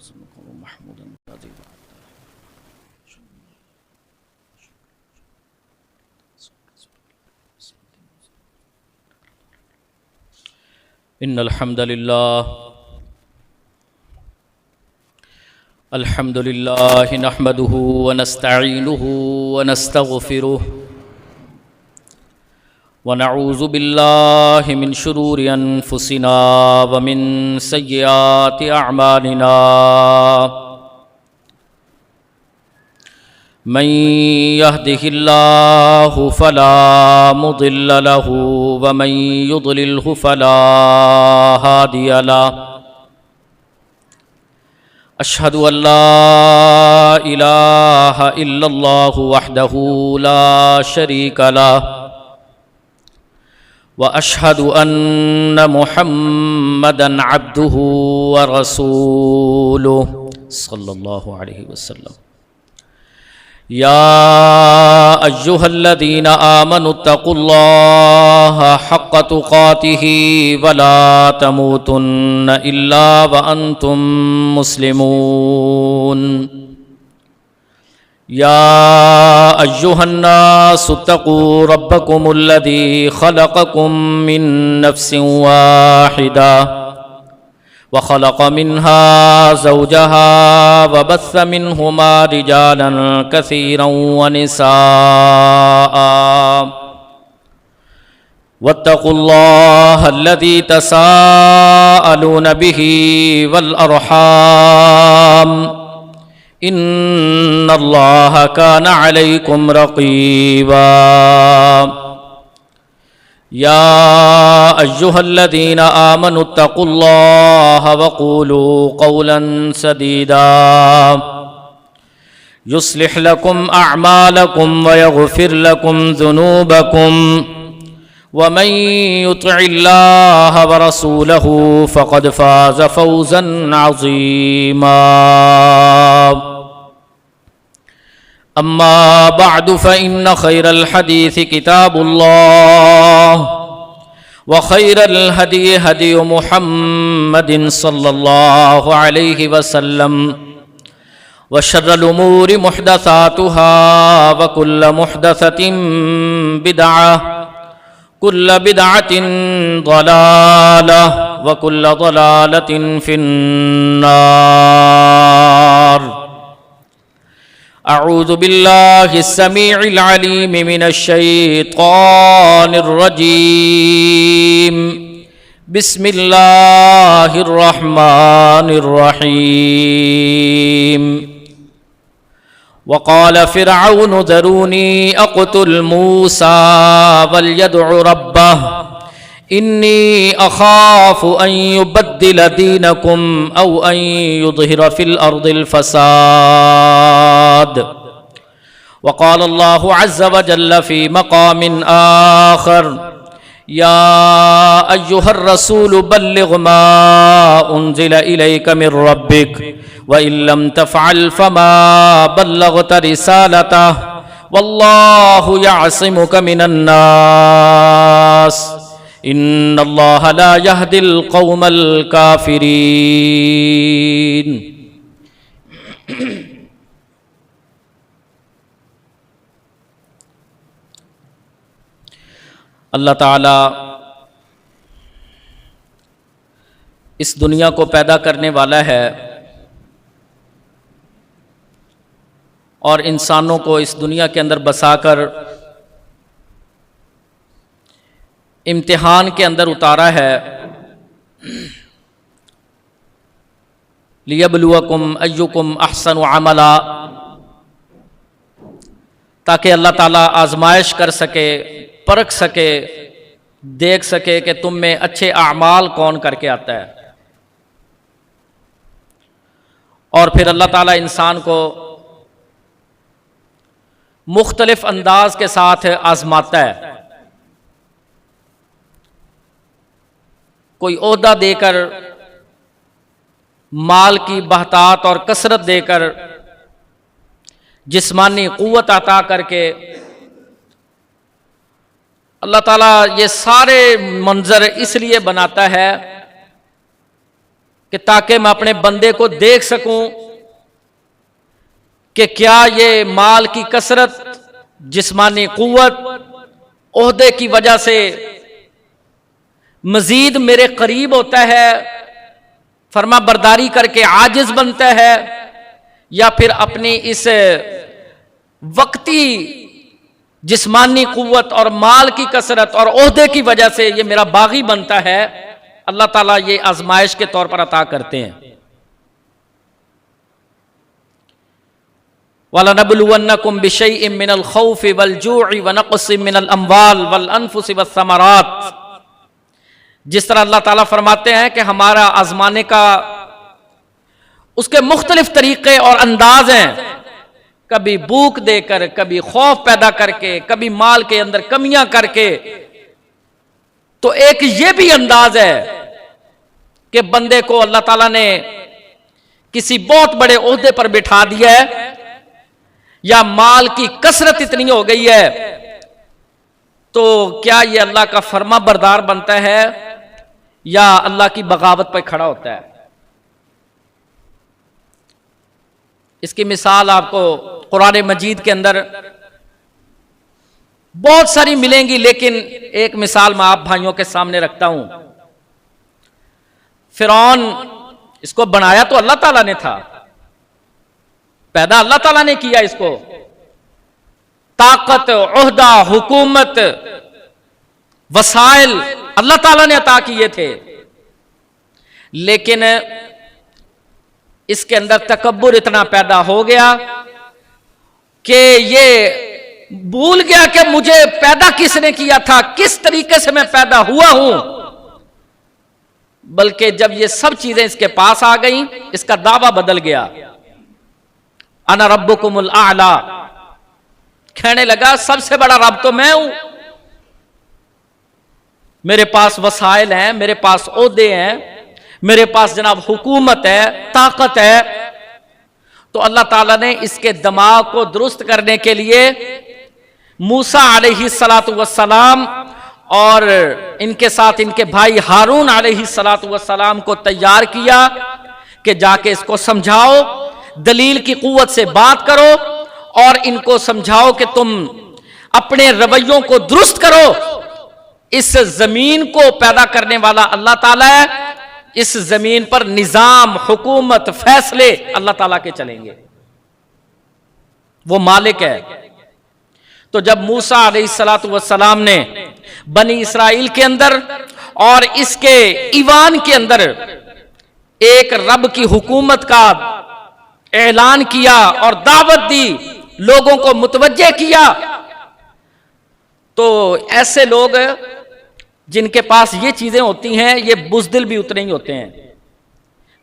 محمودا كاذبا. إن الحمد لله نحمده ونستعينه ونستغفره ونعوذ بالله من شرور أنفسنا ومن سيئات أعمالنا. من يهده الله فلا مضل له ومن يضلله فلا هادي له. أشهد أن لا إله إلا الله وحده لا شريك له وأشهد أن محمدًا عبده ورسوله صلى الله عليه وسلم. يا أيها الذين آمنوا اتقوا الله حق تقاته ولا تموتن إلا وأنتم مسلمون. يا أيها الناس اتقوا ربكم الذي خلقكم من نفس واحدة وخلق منها زوجها وبث منهما رجالا كثيرا ونساء. واتقوا الله الذي تساءلون به والأرحام إن الله كان عليكم رقيبا. يا أيها الذين آمنوا اتقوا الله وقولوا قولا سديدا يصلح لكم أعمالكم ويغفر لكم ذنوبكم ومن يطع الله ورسوله فقد فاز فوزا عظيما. أما بعد فإن خير الحديث كتاب الله وخير الهدي هدي محمد صلى الله عليه وسلم وشر الأمور محدثاتها وكل محدثة بدعة كل بدعة ضلالة وكل ضلالة في النار. أعوذ بالله السميع العليم من الشيطان الرجيم. بسم الله الرحمن الرحيم. وقال فرعون ذروني أقتل موسى وليدع ربه إني أخاف أن يبدل دينكم أو أن يظهر في الأرض الفساد. وقال الله عز وجل في مقام آخر يا أيها الرسول بلغ ما أنزل إليك من ربك وإن لم تفعل فما بلغت رسالته والله يعصمك من الناس إن الله لا يهدي القوم الكافرين. اللہ تعالی اس دنیا کو پیدا کرنے والا ہے اور انسانوں کو اس دنیا کے اندر بسا کر امتحان کے اندر اتارا ہے. لیبلوکم ایکم احسن عملا، تاکہ اللہ تعالیٰ آزمائش کر سکے، پرکھ سکے، دیکھ سکے کہ تم میں اچھے اعمال کون کر کے آتا ہے. اور پھر اللہ تعالیٰ انسان کو مختلف انداز کے ساتھ آزماتا ہے. کوئی عہدہ دے کر، مال کی بہتات اور کثرت دے کر، جسمانی قوت عطا کر کے، اللہ تعالیٰ یہ سارے منظر اس لیے بناتا ہے کہ تاکہ میں اپنے بندے کو دیکھ سکوں کہ کیا یہ مال کی کثرت، جسمانی قوت، عہدے کی وجہ سے مزید میرے قریب ہوتا ہے، فرما برداری کر کے عاجز بنتا ہے، یا پھر اپنی اس وقتی جسمانی قوت اور مال کی کثرت اور عہدے کی وجہ سے یہ میرا باغی بنتا ہے۔ اللہ تعالیٰ یہ آزمائش کے طور پر عطا کرتے ہیں۔ وَلَنَبْلُوَنَّكُمْ بِشَيْءٍ مِّنَ الْخَوْفِ وَالْجُوعِ وَنَقْصٍ مِّنَ الْأَمْوَالِ وَالْأَنفُسِ وَالثَّمَرَاتِ، جس طرح اللہ تعالیٰ فرماتے ہیں کہ ہمارا آزمانے کا اس کے مختلف طریقے اور انداز ہیں، کبھی بھوک دے کر، کبھی خوف پیدا کر کے، کبھی مال کے اندر کمیاں کر کے۔ تو ایک یہ بھی انداز ہے کہ بندے کو اللہ تعالیٰ نے کسی بہت بڑے عہدے پر بٹھا دیا ہے، یا مال کی کثرت اتنی ہو گئی ہے، تو کیا یہ اللہ کا فرما بردار بنتا ہے یا اللہ کی بغاوت پہ کھڑا ہوتا ہے؟ اس کی مثال آپ کو قرآن مجید کے اندر بہت ساری ملیں گی، لیکن ایک مثال میں آپ بھائیوں کے سامنے رکھتا ہوں۔ فرعون، اس کو بنایا تو اللہ تعالیٰ نے تھا، پیدا اللہ تعالیٰ نے کیا، اس کو طاقت، عہدہ، حکومت، وسائل اللہ تعالیٰ نے عطا کیے تھے، لیکن اس کے اندر تکبر اتنا پیدا ہو گیا کہ یہ بھول گیا کہ مجھے پیدا کس نے کیا تھا، کس طریقے سے میں پیدا ہوا ہوں۔ بلکہ جب یہ سب چیزیں اس کے پاس آ گئیں، اس کا دعویٰ بدل گیا، انا ربکم الاعلی، کہنے لگا سب سے بڑا رب تو میں ہوں، میرے پاس وسائل ہیں، میرے پاس عہدے ہیں، میرے پاس جناب حکومت ہے، طاقت ہے۔ تو اللہ تعالیٰ نے اس کے دماغ کو درست کرنے کے لیے موسیٰ علیہ السلام اور ان کے ساتھ ان کے بھائی ہارون علیہ السلام کو تیار کیا کہ جا کے اس کو سمجھاؤ، دلیل کی قوت سے بات کرو، اور ان کو سمجھاؤ کہ تم اپنے رویوں کو درست کرو۔ اس زمین کو پیدا کرنے والا اللہ تعالیٰ ہے، اس زمین پر نظام، حکومت، فیصلے اللہ تعالیٰ کے چلیں گے، وہ مالک ہے۔ تو جب موسیٰ علیہ السلام نے بنی اسرائیل کے اندر اور اس کے ایوان کے اندر ایک رب کی حکومت کا اعلان کیا اور دعوت دی، لوگوں کو متوجہ کیا، تو ایسے لوگ جن کے پاس یہ چیزیں ہوتی ہیں، یہ بزدل بھی اتنے ہی ہوتے ہیں۔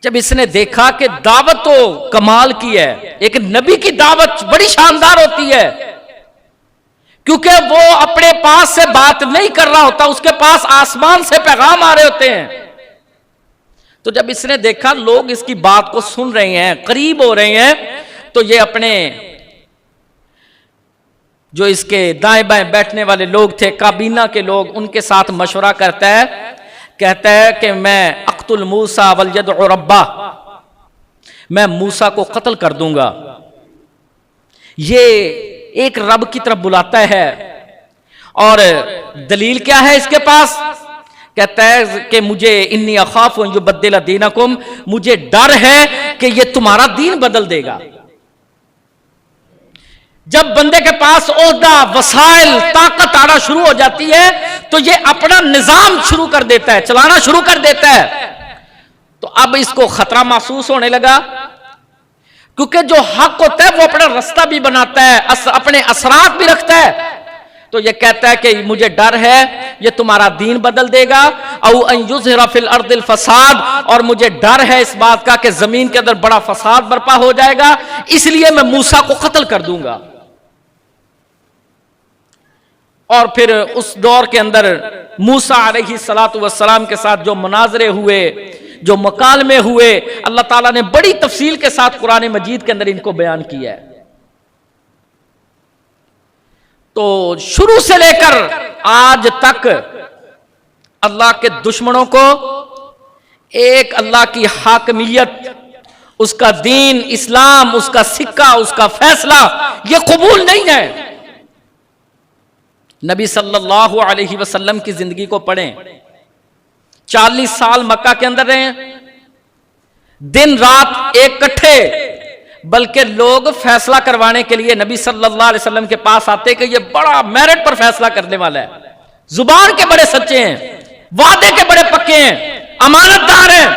جب اس نے دیکھا کہ دعوت تو کمال کی ہے، ایک نبی کی دعوت بڑی شاندار ہوتی ہے، کیونکہ وہ اپنے پاس سے بات نہیں کر رہا ہوتا، اس کے پاس آسمان سے پیغام آ رہے ہوتے ہیں۔ تو جب اس نے دیکھا لوگ اس کی بات کو سن رہے ہیں، قریب ہو رہے ہیں، تو یہ اپنے جو اس کے دائیں بائیں بیٹھنے والے لوگ تھے، کابینہ کے لوگ، ان کے ساتھ مشورہ کرتا ہے، کہتا ہے کہ میں اقتل موسیٰ ولیدع ربہ، میں موسیٰ کو قتل کر دوں گا۔ یہ ایک رب کی طرف بلاتا ہے، اور دلیل کیا ہے اس کے پاس؟ کہتا ہے کہ مجھے انی اخاف ان یبدل دینکم، مجھے ڈر ہے کہ یہ تمہارا دین بدل دے گا۔ جب بندے کے پاس عہدہ، وسائل، طاقت آنا شروع ہو جاتی ہے تو یہ اپنا نظام شروع کر دیتا ہے، چلانا شروع کر دیتا ہے۔ تو اب اس کو خطرہ محسوس ہونے لگا، کیونکہ جو حق ہوتا ہے وہ اپنا رستہ بھی بناتا ہے، اپنے اثرات بھی رکھتا ہے۔ تو یہ کہتا ہے کہ مجھے ڈر ہے یہ تمہارا دین بدل دے گا، او ان یظہر فی الارض الفساد، اور مجھے ڈر ہے اس بات کا کہ زمین کے اندر بڑا فساد برپا ہو جائے گا، اس لیے میں موسیٰ کو قتل کر دوں گا۔ اور پھر اس دور کے اندر موسیٰ علیہ السلام کے ساتھ جو مناظرے ہوئے، جو مکالمے ہوئے، اللہ تعالیٰ نے بڑی تفصیل کے ساتھ قرآن مجید کے اندر ان کو بیان کیا ہے۔ تو شروع سے لے کر آج تک اللہ کے دشمنوں کو ایک اللہ کی حاکمیت، اس کا دین اسلام، اس کا سکہ، اس کا فیصلہ یہ قبول نہیں ہے۔ نبی صلی اللہ علیہ وسلم کی زندگی کو پڑھیں، 40 سال مکہ کے اندر رہے ہیں، دن رات ایک کٹھے، بلکہ لوگ فیصلہ کروانے کے لیے نبی صلی اللہ علیہ وسلم کے پاس آتے کہ یہ بڑا میرٹ پر فیصلہ کرنے والا ہے، زبان کے بڑے سچے ہیں، وعدے کے بڑے پکے ہیں، امانت دار ہیں،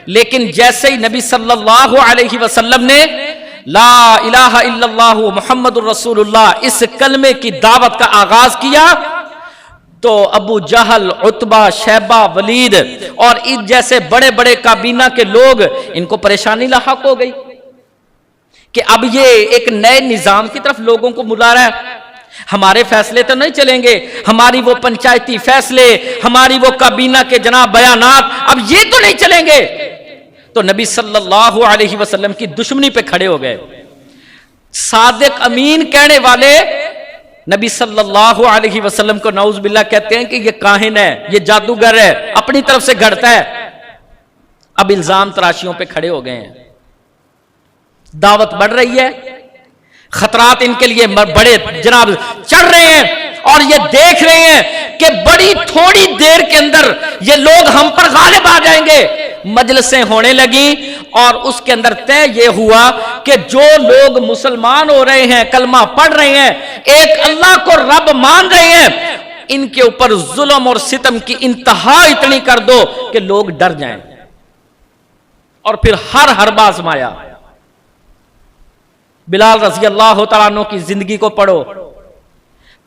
لیکن جیسے ہی نبی صلی اللہ علیہ وسلم نے لا الہ الا اللہ محمد الرسول اللہ اس کلمے کی دعوت کا آغاز کیا تو ابو جہل، عتبہ، شیبہ، ولید اور ان جیسے بڑے بڑے کابینہ کے لوگ، ان کو پریشانی لاحق ہو گئی کہ اب یہ ایک نئے نظام کی طرف لوگوں کو بلا رہا ہے، ہمارے فیصلے تو نہیں چلیں گے، ہماری وہ پنچایتی فیصلے، ہماری وہ کابینہ کے جناب بیانات اب یہ تو نہیں چلیں گے۔ تو نبی صلی اللہ علیہ وسلم کی دشمنی پہ کھڑے ہو گئے۔ صادق امین کہنے والے نبی صلی اللہ علیہ وسلم کو نعوذ باللہ کہتے ہیں کہ یہ کاہن ہے، یہ جادوگر ہے، اپنی طرف سے گھڑتا ہے۔ اب الزام تراشیوں پہ کھڑے ہو گئے ہیں، دعوت بڑھ رہی ہے، خطرات ان کے لیے بڑے جناب چڑھ رہے ہیں، اور یہ دیکھ رہے ہیں کہ بڑی تھوڑی دیر کے اندر یہ لوگ ہم پر غالب آ جائیں گے۔ مجلسیں ہونے لگیں اور اس کے اندر طے یہ ہوا کہ جو لوگ مسلمان ہو رہے ہیں، کلمہ پڑھ رہے ہیں، ایک اللہ کو رب مان رہے ہیں، ان کے اوپر ظلم اور ستم کی انتہا اتنی کر دو کہ لوگ ڈر جائیں، اور پھر ہر حربہ آزمایا۔ بلال رضی اللہ تعالیٰ عنہ کی زندگی کو پڑھو،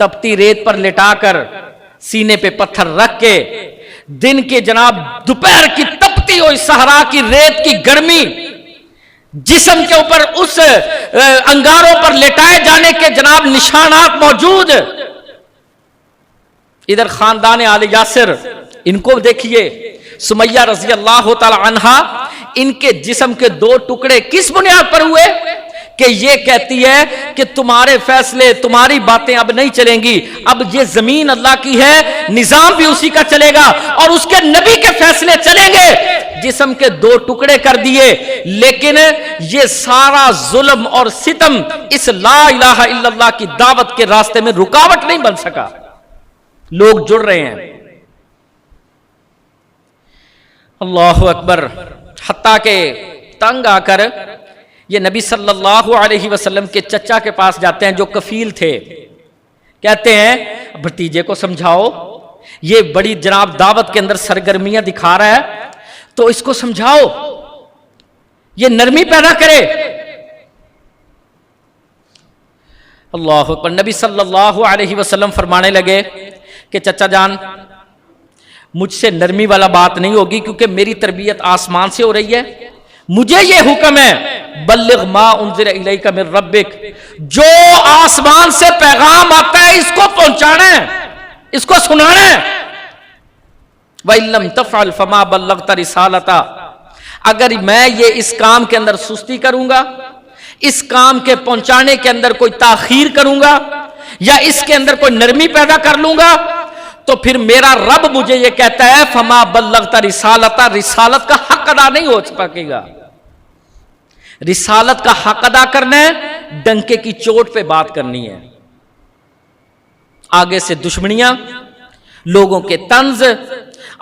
تپتی ریت پر لٹا کر، سینے پہ پتھر رکھ کے، دن کے جناب دوپہر کی تپتی ہوئی صحرا کی ریت کی گرمی، جسم کے اوپر اس انگاروں پر لٹائے جانے کے جناب نشانات موجود۔ ادھر خاندان آل یاسر، ان کو دیکھیے، سمیہ رضی اللہ تعالی عنہا، ان کے جسم کے 2 ٹکڑے کس بنیاد پر ہوئے کہ یہ کہتی ہے کہ تمہارے فیصلے، تمہاری باتیں اب نہیں چلیں گی، اب یہ زمین اللہ کی ہے، نظام بھی اسی کا چلے گا اور اس کے نبی کے فیصلے چلیں گے۔ جسم کے 2 ٹکڑے کر دیے، لیکن یہ سارا ظلم اور ستم اس لا الہ الا اللہ کی دعوت کے راستے میں رکاوٹ نہیں بن سکا۔ لوگ جڑ رہے ہیں، اللہ اکبر، حتیٰ کہ تنگ آ کر یہ نبی صلی اللہ علیہ وسلم کے چچا کے پاس جاتے ہیں جو کفیل تھے، کہتے ہیں بھتیجے کو سمجھاؤ، یہ بڑی جناب دعوت کے اندر سرگرمیاں دکھا رہا ہے، تو اس کو سمجھاؤ، یہ نرمی پیدا کرے۔ اللہ اکبر، نبی صلی اللہ علیہ وسلم فرمانے لگے کہ چچا جان، مجھ سے نرمی والا بات نہیں ہوگی، کیونکہ میری تربیت آسمان سے ہو رہی ہے، مجھے یہ حکم ہے بلغ ما انزل الیک من ربک، جو آسمان سے پیغام آتا ہے اس کو پہنچانا ہے، اس کو سنانا ہے۔ وَإِن لَّمْ تَفْعَلْ فَمَا بَلَّغْتَ رِسَالَتَهُ، اگر میں یہ اس کام کے اندر سستی کروں گا، اس کام کے پہنچانے کے اندر کوئی تاخیر کروں گا، یا اس کے اندر کوئی نرمی پیدا کر لوں گا، تو پھر میرا رب مجھے یہ کہتا ہے فما بلغت رسالتہ، رسالت کا حق ادا نہیں ہو سکے گا۔ رسالت کا حق ادا کرنا ہے، ڈنکے کی چوٹ پہ بات کرنی ہے۔ آگے سے دشمنیاں، لوگوں کے طنز،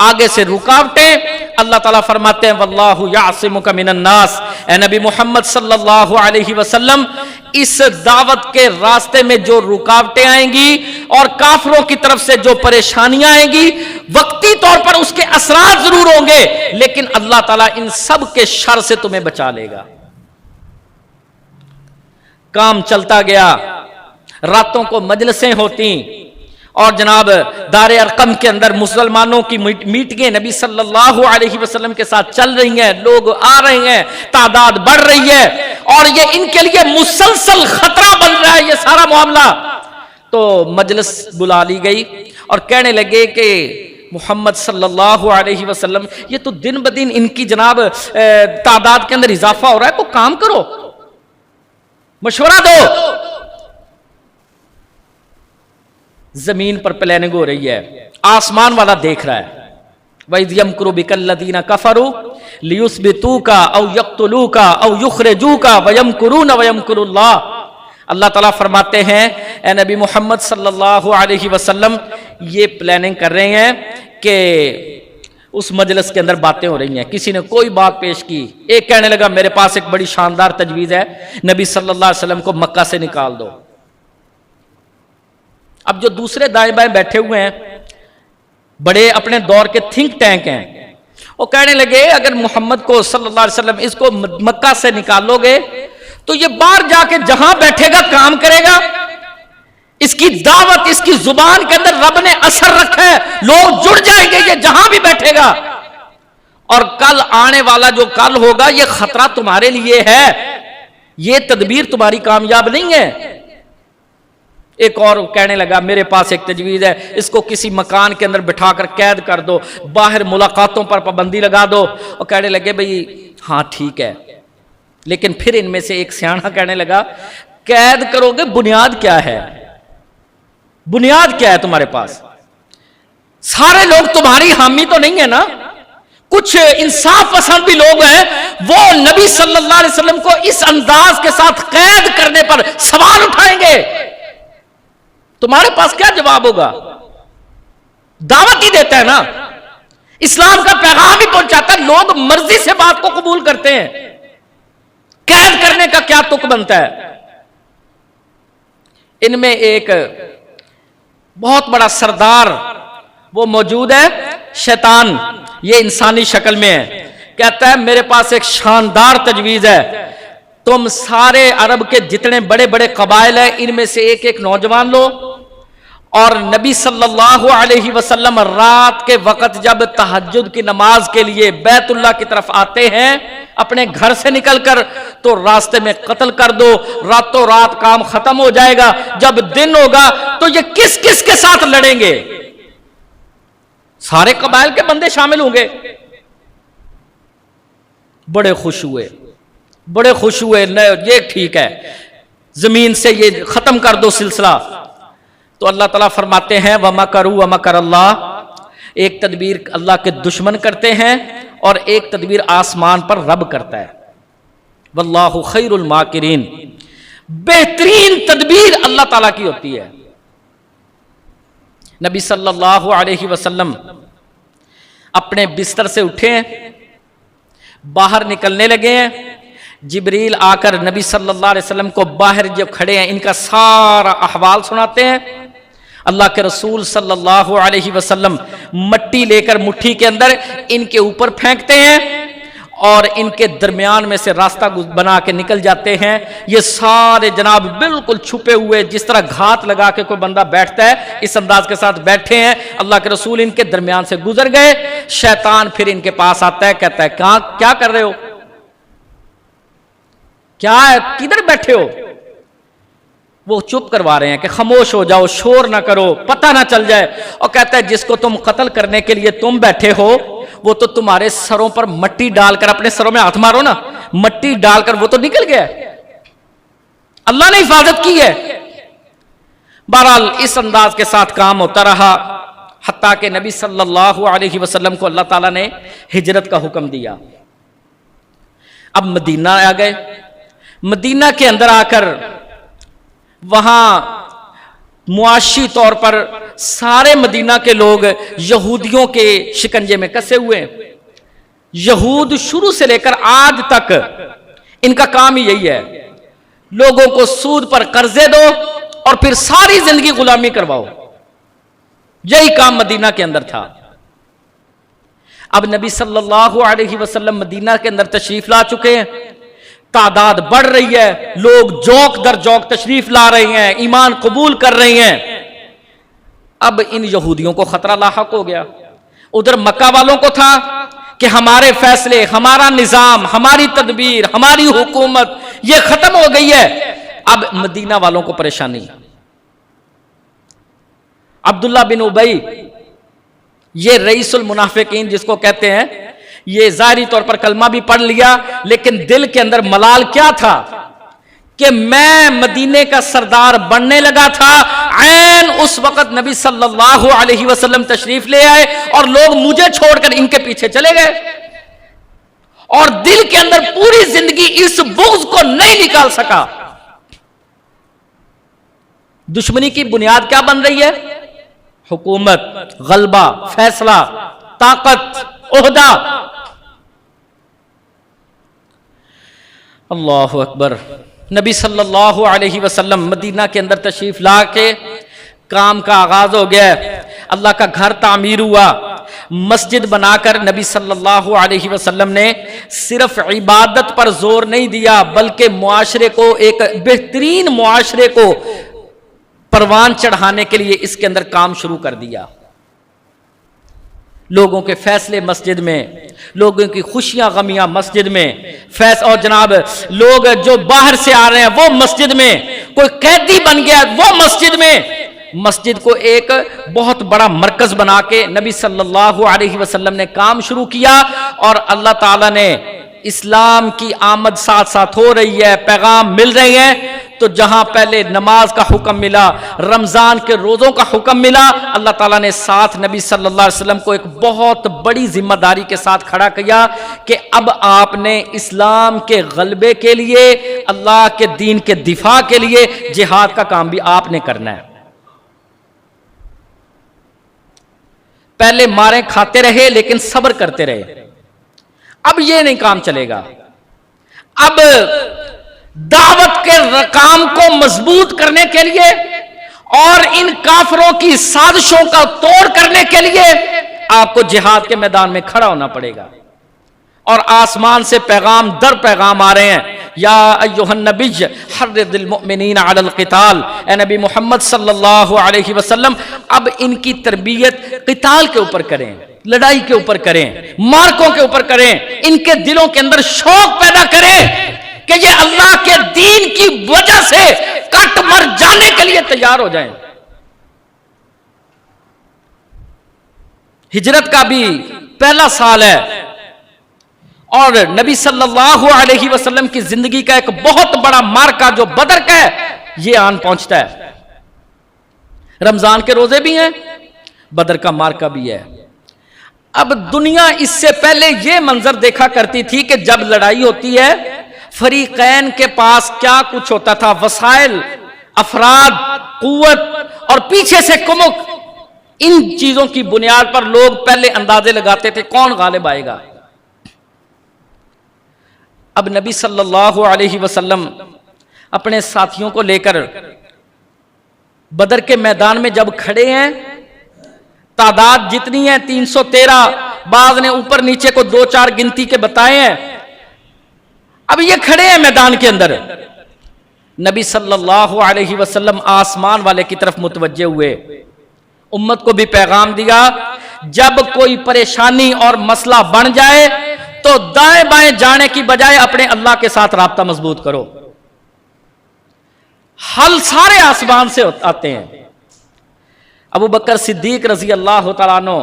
آگے سے رکاوٹیں، اللہ تعالیٰ فرماتے ہیں واللہ یعصمک من الناس، اے نبی محمد صلی اللہ علیہ وسلم، اس دعوت کے راستے میں جو رکاوٹیں آئیں گی اور کافروں کی طرف سے جو پریشانیاں آئیں گی، وقتی طور پر اس کے اثرات ضرور ہوں گے، لیکن اللہ تعالیٰ ان سب کے شر سے تمہیں بچا لے گا۔ کام چلتا گیا، راتوں کو مجلسیں ہوتی، اور جناب دار ارقم کے اندر مسلمانوں کی میٹنگیں نبی صلی اللہ علیہ وسلم کے ساتھ چل رہی ہیں، لوگ آ رہے ہیں، تعداد بڑھ رہی ہے، اور یہ ان کے لیے مسلسل خطرہ بن رہا ہے یہ سارا معاملہ۔ تو مجلس بلا لی گئی اور کہنے لگے کہ محمد صلی اللہ علیہ وسلم، یہ تو دن بدن ان کی جناب تعداد کے اندر اضافہ ہو رہا ہے، کوئی کام کرو، مشورہ دو۔ زمین پر پلاننگ ہو رہی ہے، آسمان والا دیکھ رہا ہے، وَإِذْ يَمْكُرُ بِكَ الَّذِينَ كَفَرُوا لِيُثْبِتُوكَ أَوْ يَقْتُلُوكَ أَوْ يُخْرِجُوكَ وَيَمْكُرُونَ وَيَمْكُرُ اللَّهُ۔ اللہ تعالیٰ فرماتے ہیں اے نبی محمد صلی اللہ علیہ وسلم یہ پلاننگ کر رہے ہیں کہ اس مجلس کے اندر باتیں ہو رہی ہیں، کسی نے کوئی بات پیش کی، ایک کہنے لگا میرے پاس ایک بڑی شاندار تجویز ہے، نبی صلی اللہ علیہ وسلم کو مکہ سے نکال دو۔ اب جو دوسرے دائیں بائیں بیٹھے ہوئے ہیں، بڑے اپنے دور کے تھنک ٹینک ہیں، وہ کہنے لگے اگر محمد کو صلی اللہ علیہ وسلم اس کو مکہ سے نکالو گے تو یہ باہر جا کے جہاں بیٹھے گا کام کرے گا، اس کی دعوت، اس کی زبان کے اندر رب نے اثر رکھا ہے، لوگ جڑ جائیں گے یہ جہاں بھی بیٹھے گا، اور کل آنے والا جو کل ہوگا یہ خطرہ تمہارے لیے ہے، یہ تدبیر تمہاری کامیاب نہیں ہے۔ ایک اور کہنے لگا میرے پاس ایک تجویز ہے، اس کو کسی مکان کے اندر بٹھا کر قید کر دو، باہر ملاقاتوں پر پابندی لگا دو، اور کہنے لگے بھئی ہاں ٹھیک ہے، لیکن پھر ان میں سے ایک سیاںا کہنے لگا قید کرو گے بنیاد کیا ہے؟ بنیاد کیا ہے تمہارے پاس؟ سارے لوگ تمہاری حامی تو نہیں ہے نا، کچھ انصاف پسند بھی لوگ ہیں، وہ نبی صلی اللہ علیہ وسلم کو اس انداز کے ساتھ قید کرنے پر سوال اٹھائیں گے، تمہارے پاس کیا جواب ہوگا؟ دعوت ہی دیتا ہے نا، اسلام کا پیغام ہی پہنچاتا ہے، لوگ مرضی سے بات کو قبول کرتے ہیں، قید کرنے کا کیا تک بنتا ہے؟ ان میں ایک بہت بڑا سردار وہ موجود ہے، شیطان، یہ انسانی شکل میں ہے، کہتا ہے میرے پاس ایک شاندار تجویز ہے، تم سارے عرب کے جتنے بڑے بڑے قبائل ہیں ان میں سے ایک ایک نوجوان لو، اور نبی صلی اللہ علیہ وسلم رات کے وقت جب تہجد کی نماز کے لیے بیت اللہ کی طرف آتے ہیں اپنے گھر سے نکل کر، تو راستے میں قتل کر دو، راتوں رات کام ختم ہو جائے گا، جب دن ہوگا تو یہ کس کس کے ساتھ لڑیں گے؟ سارے قبائل کے بندے شامل ہوں گے۔ بڑے خوش ہوئے، بڑے خوش ہوئے، یہ ٹھیک ہے، زمین سے یہ ختم کر دو سلسلہ۔ تو اللہ تعالیٰ فرماتے ہیں وَمَكَرُوا وَمَكَرَ اللَّهُ، ایک تدبیر اللہ کے دشمن کرتے ہیں اور ایک تدبیر آسمان پر رب کرتا ہے، وَاللَّهُ خَيْرُ الْمَاكِرِينَ، بہترین تدبیر اللہ تعالیٰ کی ہوتی ہے۔ نبی صلی اللہ علیہ وسلم اپنے بستر سے اٹھے ہیں، باہر نکلنے لگے ہیں، جبریل آ کر نبی صلی اللہ علیہ وسلم کو باہر جو کھڑے ہیں ان کا سارا احوال سناتے ہیں۔ اللہ کے رسول صلی اللہ علیہ وسلم مٹی لے کر مٹھی کے اندر ان کے اوپر پھینکتے ہیں اور ان کے درمیان میں سے راستہ بنا کے نکل جاتے ہیں۔ یہ سارے جناب بالکل چھپے ہوئے، جس طرح گھات لگا کے کوئی بندہ بیٹھتا ہے اس انداز کے ساتھ بیٹھے ہیں، اللہ کے رسول ان کے درمیان سے گزر گئے۔ شیطان پھر ان کے پاس آتا ہے، کہتا ہے کیا کر رہے ہو؟ کیا ہے؟ کدھر بیٹھے ہو؟ وہ چپ کروا رہے ہیں کہ خاموش ہو جاؤ، شور نہ کرو، پتہ نہ چل جائے، اور کہتا ہے جس کو تم قتل کرنے کے لیے تم بیٹھے ہو وہ تو تمہارے سروں پر مٹی ڈال کر، اپنے سروں میں ہاتھ مارو نا، مٹی ڈال کر وہ تو نکل گیا، اللہ نے حفاظت کی ہے۔ بہرحال اس انداز کے ساتھ کام ہوتا رہا، حتیٰ کہ نبی صلی اللہ علیہ وسلم کو اللہ تعالیٰ نے ہجرت کا حکم دیا۔ اب مدینہ آ گئے، مدینہ کے اندر آ کر وہاں معاشی طور پر سارے مدینہ کے لوگ یہودیوں کے شکنجے میں کسے ہوئے ہیں۔ یہود شروع سے لے کر آج تک ان کا کام ہی یہی ہے، لوگوں کو سود پر قرضے دو اور پھر ساری زندگی غلامی کرواؤ، یہی کام مدینہ کے اندر تھا۔ اب نبی صلی اللہ علیہ وسلم مدینہ کے اندر تشریف لا چکے ہیں، تعداد بڑھ رہی ہے، لوگ جوک در جوک تشریف لا رہے ہیں، ایمان قبول کر رہے ہیں۔ اب ان یہودیوں کو خطرہ لاحق ہو گیا۔ ادھر مکہ والوں کو تھا کہ ہمارے فیصلے، ہمارا نظام، ہماری تدبیر، ہماری حکومت یہ ختم ہو گئی ہے۔ اب مدینہ والوں کو پریشانی۔ عبداللہ بن ابی، یہ رئیس المنافقین جس کو کہتے ہیں، یہ ظاہری طور پر کلمہ بھی پڑھ لیا لیکن دل کے اندر ملال کیا تھا کہ میں مدینے کا سردار بننے لگا تھا، عین اس وقت نبی صلی اللہ علیہ وسلم تشریف لے آئے اور لوگ مجھے چھوڑ کر ان کے پیچھے چلے گئے، اور دل کے اندر پوری زندگی اس بغض کو نہیں نکال سکا۔ دشمنی کی بنیاد کیا بن رہی ہے؟ حکومت، غلبہ، فیصلہ، طاقت، عہدہ۔ اللہ اکبر۔ نبی صلی اللہ علیہ وسلم مدینہ کے اندر تشریف لا کے کام کا آغاز ہو گیا، اللہ کا گھر تعمیر ہوا، مسجد بنا کر نبی صلی اللہ علیہ وسلم نے صرف عبادت پر زور نہیں دیا، بلکہ معاشرے کو، ایک بہترین معاشرے کو پروان چڑھانے کے لیے اس کے اندر کام شروع کر دیا۔ لوگوں کے فیصلے مسجد میں، لوگوں کی خوشیاں غمیاں مسجد میں، اور جناب لوگ جو باہر سے آ رہے ہیں وہ مسجد میں، کوئی قیدی بن گیا وہ مسجد میں۔ مسجد کو ایک بہت بڑا مرکز بنا کے نبی صلی اللہ علیہ وسلم نے کام شروع کیا، اور اللہ تعالیٰ نے اسلام کی آمد ساتھ ساتھ ہو رہی ہے، پیغام مل رہے ہیں، تو جہاں پہلے نماز کا حکم ملا، رمضان کے روزوں کا حکم ملا، اللہ تعالیٰ نے ساتھ نبی صلی اللہ علیہ وسلم کو ایک بہت بڑی ذمہ داری کے ساتھ کھڑا کیا کہ اب آپ نے اسلام کے غلبے کے لیے، اللہ کے دین کے دفاع کے لیے جہاد کا کام بھی آپ نے کرنا ہے۔ پہلے ماریں کھاتے رہے لیکن صبر کرتے رہے، اب یہ نہیں کام چلے گا۔ اب دعوت کے کام کو مضبوط کرنے کے لیے اور ان کافروں کی سازشوں کا توڑ کرنے کے لیے آپ کو جہاد کے میدان میں کھڑا ہونا پڑے گا، اور آسمان سے پیغام در پیغام آ رہے ہیں، یا ایھا النبی حرض المؤمنین علی القتال، اے نبی محمد صلی اللہ علیہ وسلم اب ان کی تربیت قتال کے اوپر کریں، لڑائی کے اوپر کریں، مارکوں کے اوپر کریں، ان کے دلوں کے اندر شوق پیدا کریں کہ یہ اللہ کے دین کی وجہ سے کٹ مر جانے کے لیے تیار ہو جائیں۔ ہجرت کا بھی پہلا سال ہے، اور نبی صلی اللہ علیہ وسلم کی زندگی کا ایک بہت بڑا مارکہ جو بدر کا ہے یہ آن پہنچتا ہے۔ رمضان کے روزے بھی ہیں، بدر کا مارکہ بھی ہے۔ اب دنیا اس سے پہلے یہ منظر دیکھا کرتی تھی کہ جب لڑائی ہوتی ہے فریقین کے پاس کیا کچھ ہوتا تھا، وسائل، افراد، قوت اور پیچھے سے کمک، ان چیزوں کی بنیاد پر لوگ پہلے اندازے لگاتے تھے کون غالب آئے گا۔ اب نبی صلی اللہ علیہ وسلم اپنے ساتھیوں کو لے کر بدر کے میدان میں جب کھڑے ہیں، تعداد جتنی ہے 313، بعض نے اوپر نیچے کو 2-4 گنتی کے بتائے ہیں۔ اب یہ کھڑے ہیں میدان کے اندر، نبی صلی اللہ علیہ وسلم آسمان والے کی طرف متوجہ ہوئے، امت کو بھی پیغام دیا، جب کوئی پریشانی اور مسئلہ بن جائے تو دائیں بائیں جانے کی بجائے اپنے اللہ کے ساتھ رابطہ مضبوط کرو، حل سارے آسمان سے آتے ہیں۔ ابو بکر صدیق رضی اللہ تعالیٰ عنہ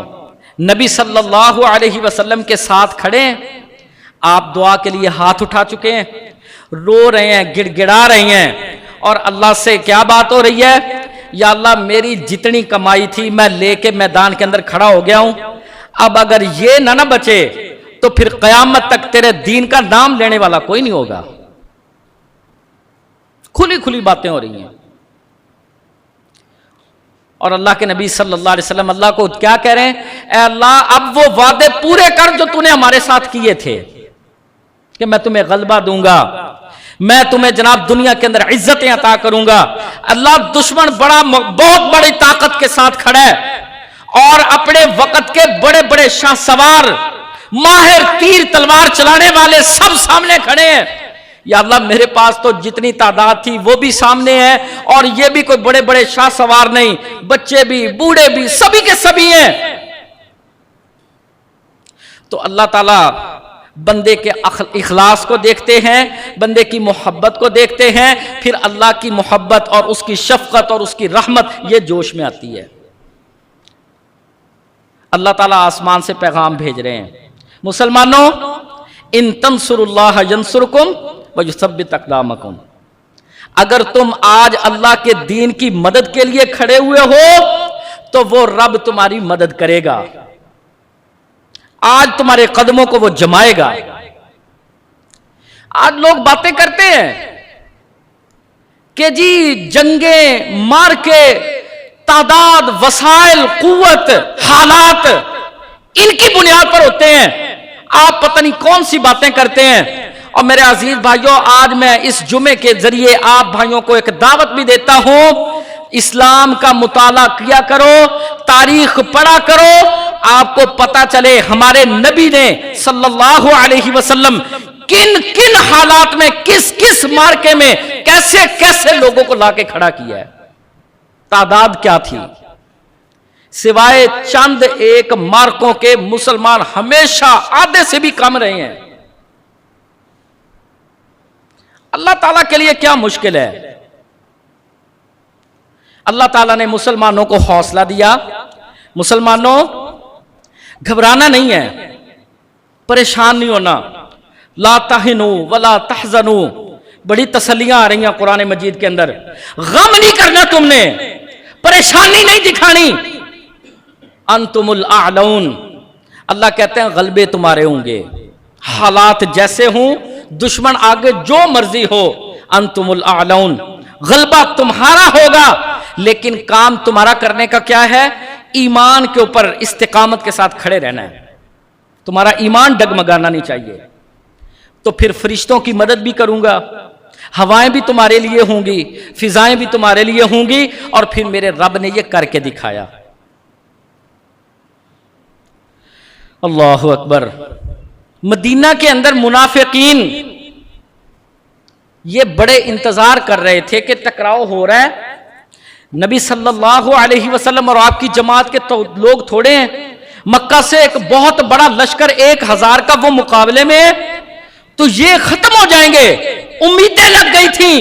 نبی صلی اللہ علیہ وسلم کے ساتھ کھڑے ہیں، آپ دعا کے لیے ہاتھ اٹھا چکے ہیں، رو رہے ہیں، گڑ گڑا رہے ہیں، اور اللہ سے کیا بات ہو رہی ہے؟ یا اللہ میری جتنی کمائی تھی میں لے کے میدان کے اندر کھڑا ہو گیا ہوں، اب اگر یہ نہ بچے تو پھر قیامت تک تیرے دین کا نام لینے والا کوئی نہیں ہوگا۔ کھلی کھلی باتیں ہو رہی ہیں، اور اللہ کے نبی صلی اللہ علیہ وسلم اللہ کو کیا کہہ رہے ہیں؟ اے اللہ اب وہ وعدے پورے کر جو تو نے ہمارے ساتھ کیے تھے کہ میں تمہیں غلبہ دوں گا، میں تمہیں جناب دنیا کے اندر عزتیں عطا کروں گا۔ اللہ دشمن بہت بڑی طاقت کے ساتھ کھڑا ہے، اور اپنے وقت کے بڑے بڑے شاہ سوار، ماہر تیر تلوار چلانے والے سب سامنے کھڑے ہیں۔ یا اللہ میرے پاس تو جتنی تعداد تھی وہ بھی سامنے ہے، اور یہ بھی کوئی بڑے بڑے شاہ سوار نہیں، بچے بھی بوڑھے بھی سبھی کے سبھی ہیں۔ تو اللہ تعالیٰ بندے کے اخلاص کو دیکھتے ہیں، بندے کی محبت کو دیکھتے ہیں، پھر اللہ کی محبت اور اس کی شفقت اور اس کی رحمت یہ جوش میں آتی ہے۔ اللہ تعالیٰ آسمان سے پیغام بھیج رہے ہیں، مسلمانوں ان تنصروا اللہ ینصرکم ویثبت اقدامکم، اگر تم آج اللہ کے دین کی مدد کے لیے کھڑے ہوئے ہو تو وہ رب تمہاری مدد کرے گا، آج تمہارے قدموں کو وہ جمائے گا۔ آج لوگ باتیں کرتے ہیں کہ جی جنگیں، مار کے، تعداد، وسائل، قوت، حالات ان کی بنیاد پر ہوتے ہیں۔ آپ پتہ نہیں کون سی باتیں کرتے ہیں۔ اور میرے عزیز بھائیوں، آج میں اس جمعے کے ذریعے آپ بھائیوں کو ایک دعوت بھی دیتا ہوں، اسلام کا مطالعہ کیا کرو، تاریخ پڑھا کرو، آپ کو پتا چلے ہمارے نبی نے صلی اللہ علیہ وسلم کن کن حالات میں، کس کس مارکے میں کیسے کیسے لوگوں کو لا کے کھڑا کیا ہے، تعداد کیا تھی۔ سوائے چند ایک مارکوں کے مسلمان ہمیشہ آدھے سے بھی کم رہے ہیں۔ اللہ تعالیٰ کے لیے کیا مشکل ہے؟ اللہ تعالیٰ نے مسلمانوں کو حوصلہ دیا، مسلمانوں گھبرانا نہیں ہے، پریشان نہیں ہونا، لا تہنوا ولا تحزنوا، بڑی تسلیاں آ رہی ہیں قرآن مجید کے اندر، غم نہیں کرنا، تم نے پریشانی نہیں دکھانی، انتم الاعلون، اللہ کہتے ہیں غلبے تمہارے ہوں گے، حالات جیسے ہوں، دشمن آگے جو مرضی ہو، انتم الاعلون، غلبہ تمہارا ہوگا، لیکن کام تمہارا کرنے کا کیا ہے؟ ایمان کے اوپر استقامت کے ساتھ کھڑے رہنا ہے، تمہارا ایمان ڈگمگانا نہیں چاہیے۔ تو پھر فرشتوں کی مدد بھی کروں گا، ہوائیں بھی تمہارے لیے ہوں گی، فضائیں بھی تمہارے لیے ہوں گی، اور پھر میرے رب نے یہ کر کے دکھایا۔ اللہ اکبر۔ مدینہ کے اندر منافقین یہ بڑے انتظار کر رہے تھے کہ ٹکراؤ ہو رہا ہے، نبی صلی اللہ علیہ وسلم اور آپ کی جماعت کے لوگ تھوڑے ہیں، مکہ سے ایک بہت بڑا لشکر 1000 کا وہ مقابلے میں ہے، تو یہ ختم ہو جائیں گے۔ امیدیں لگ گئی تھیں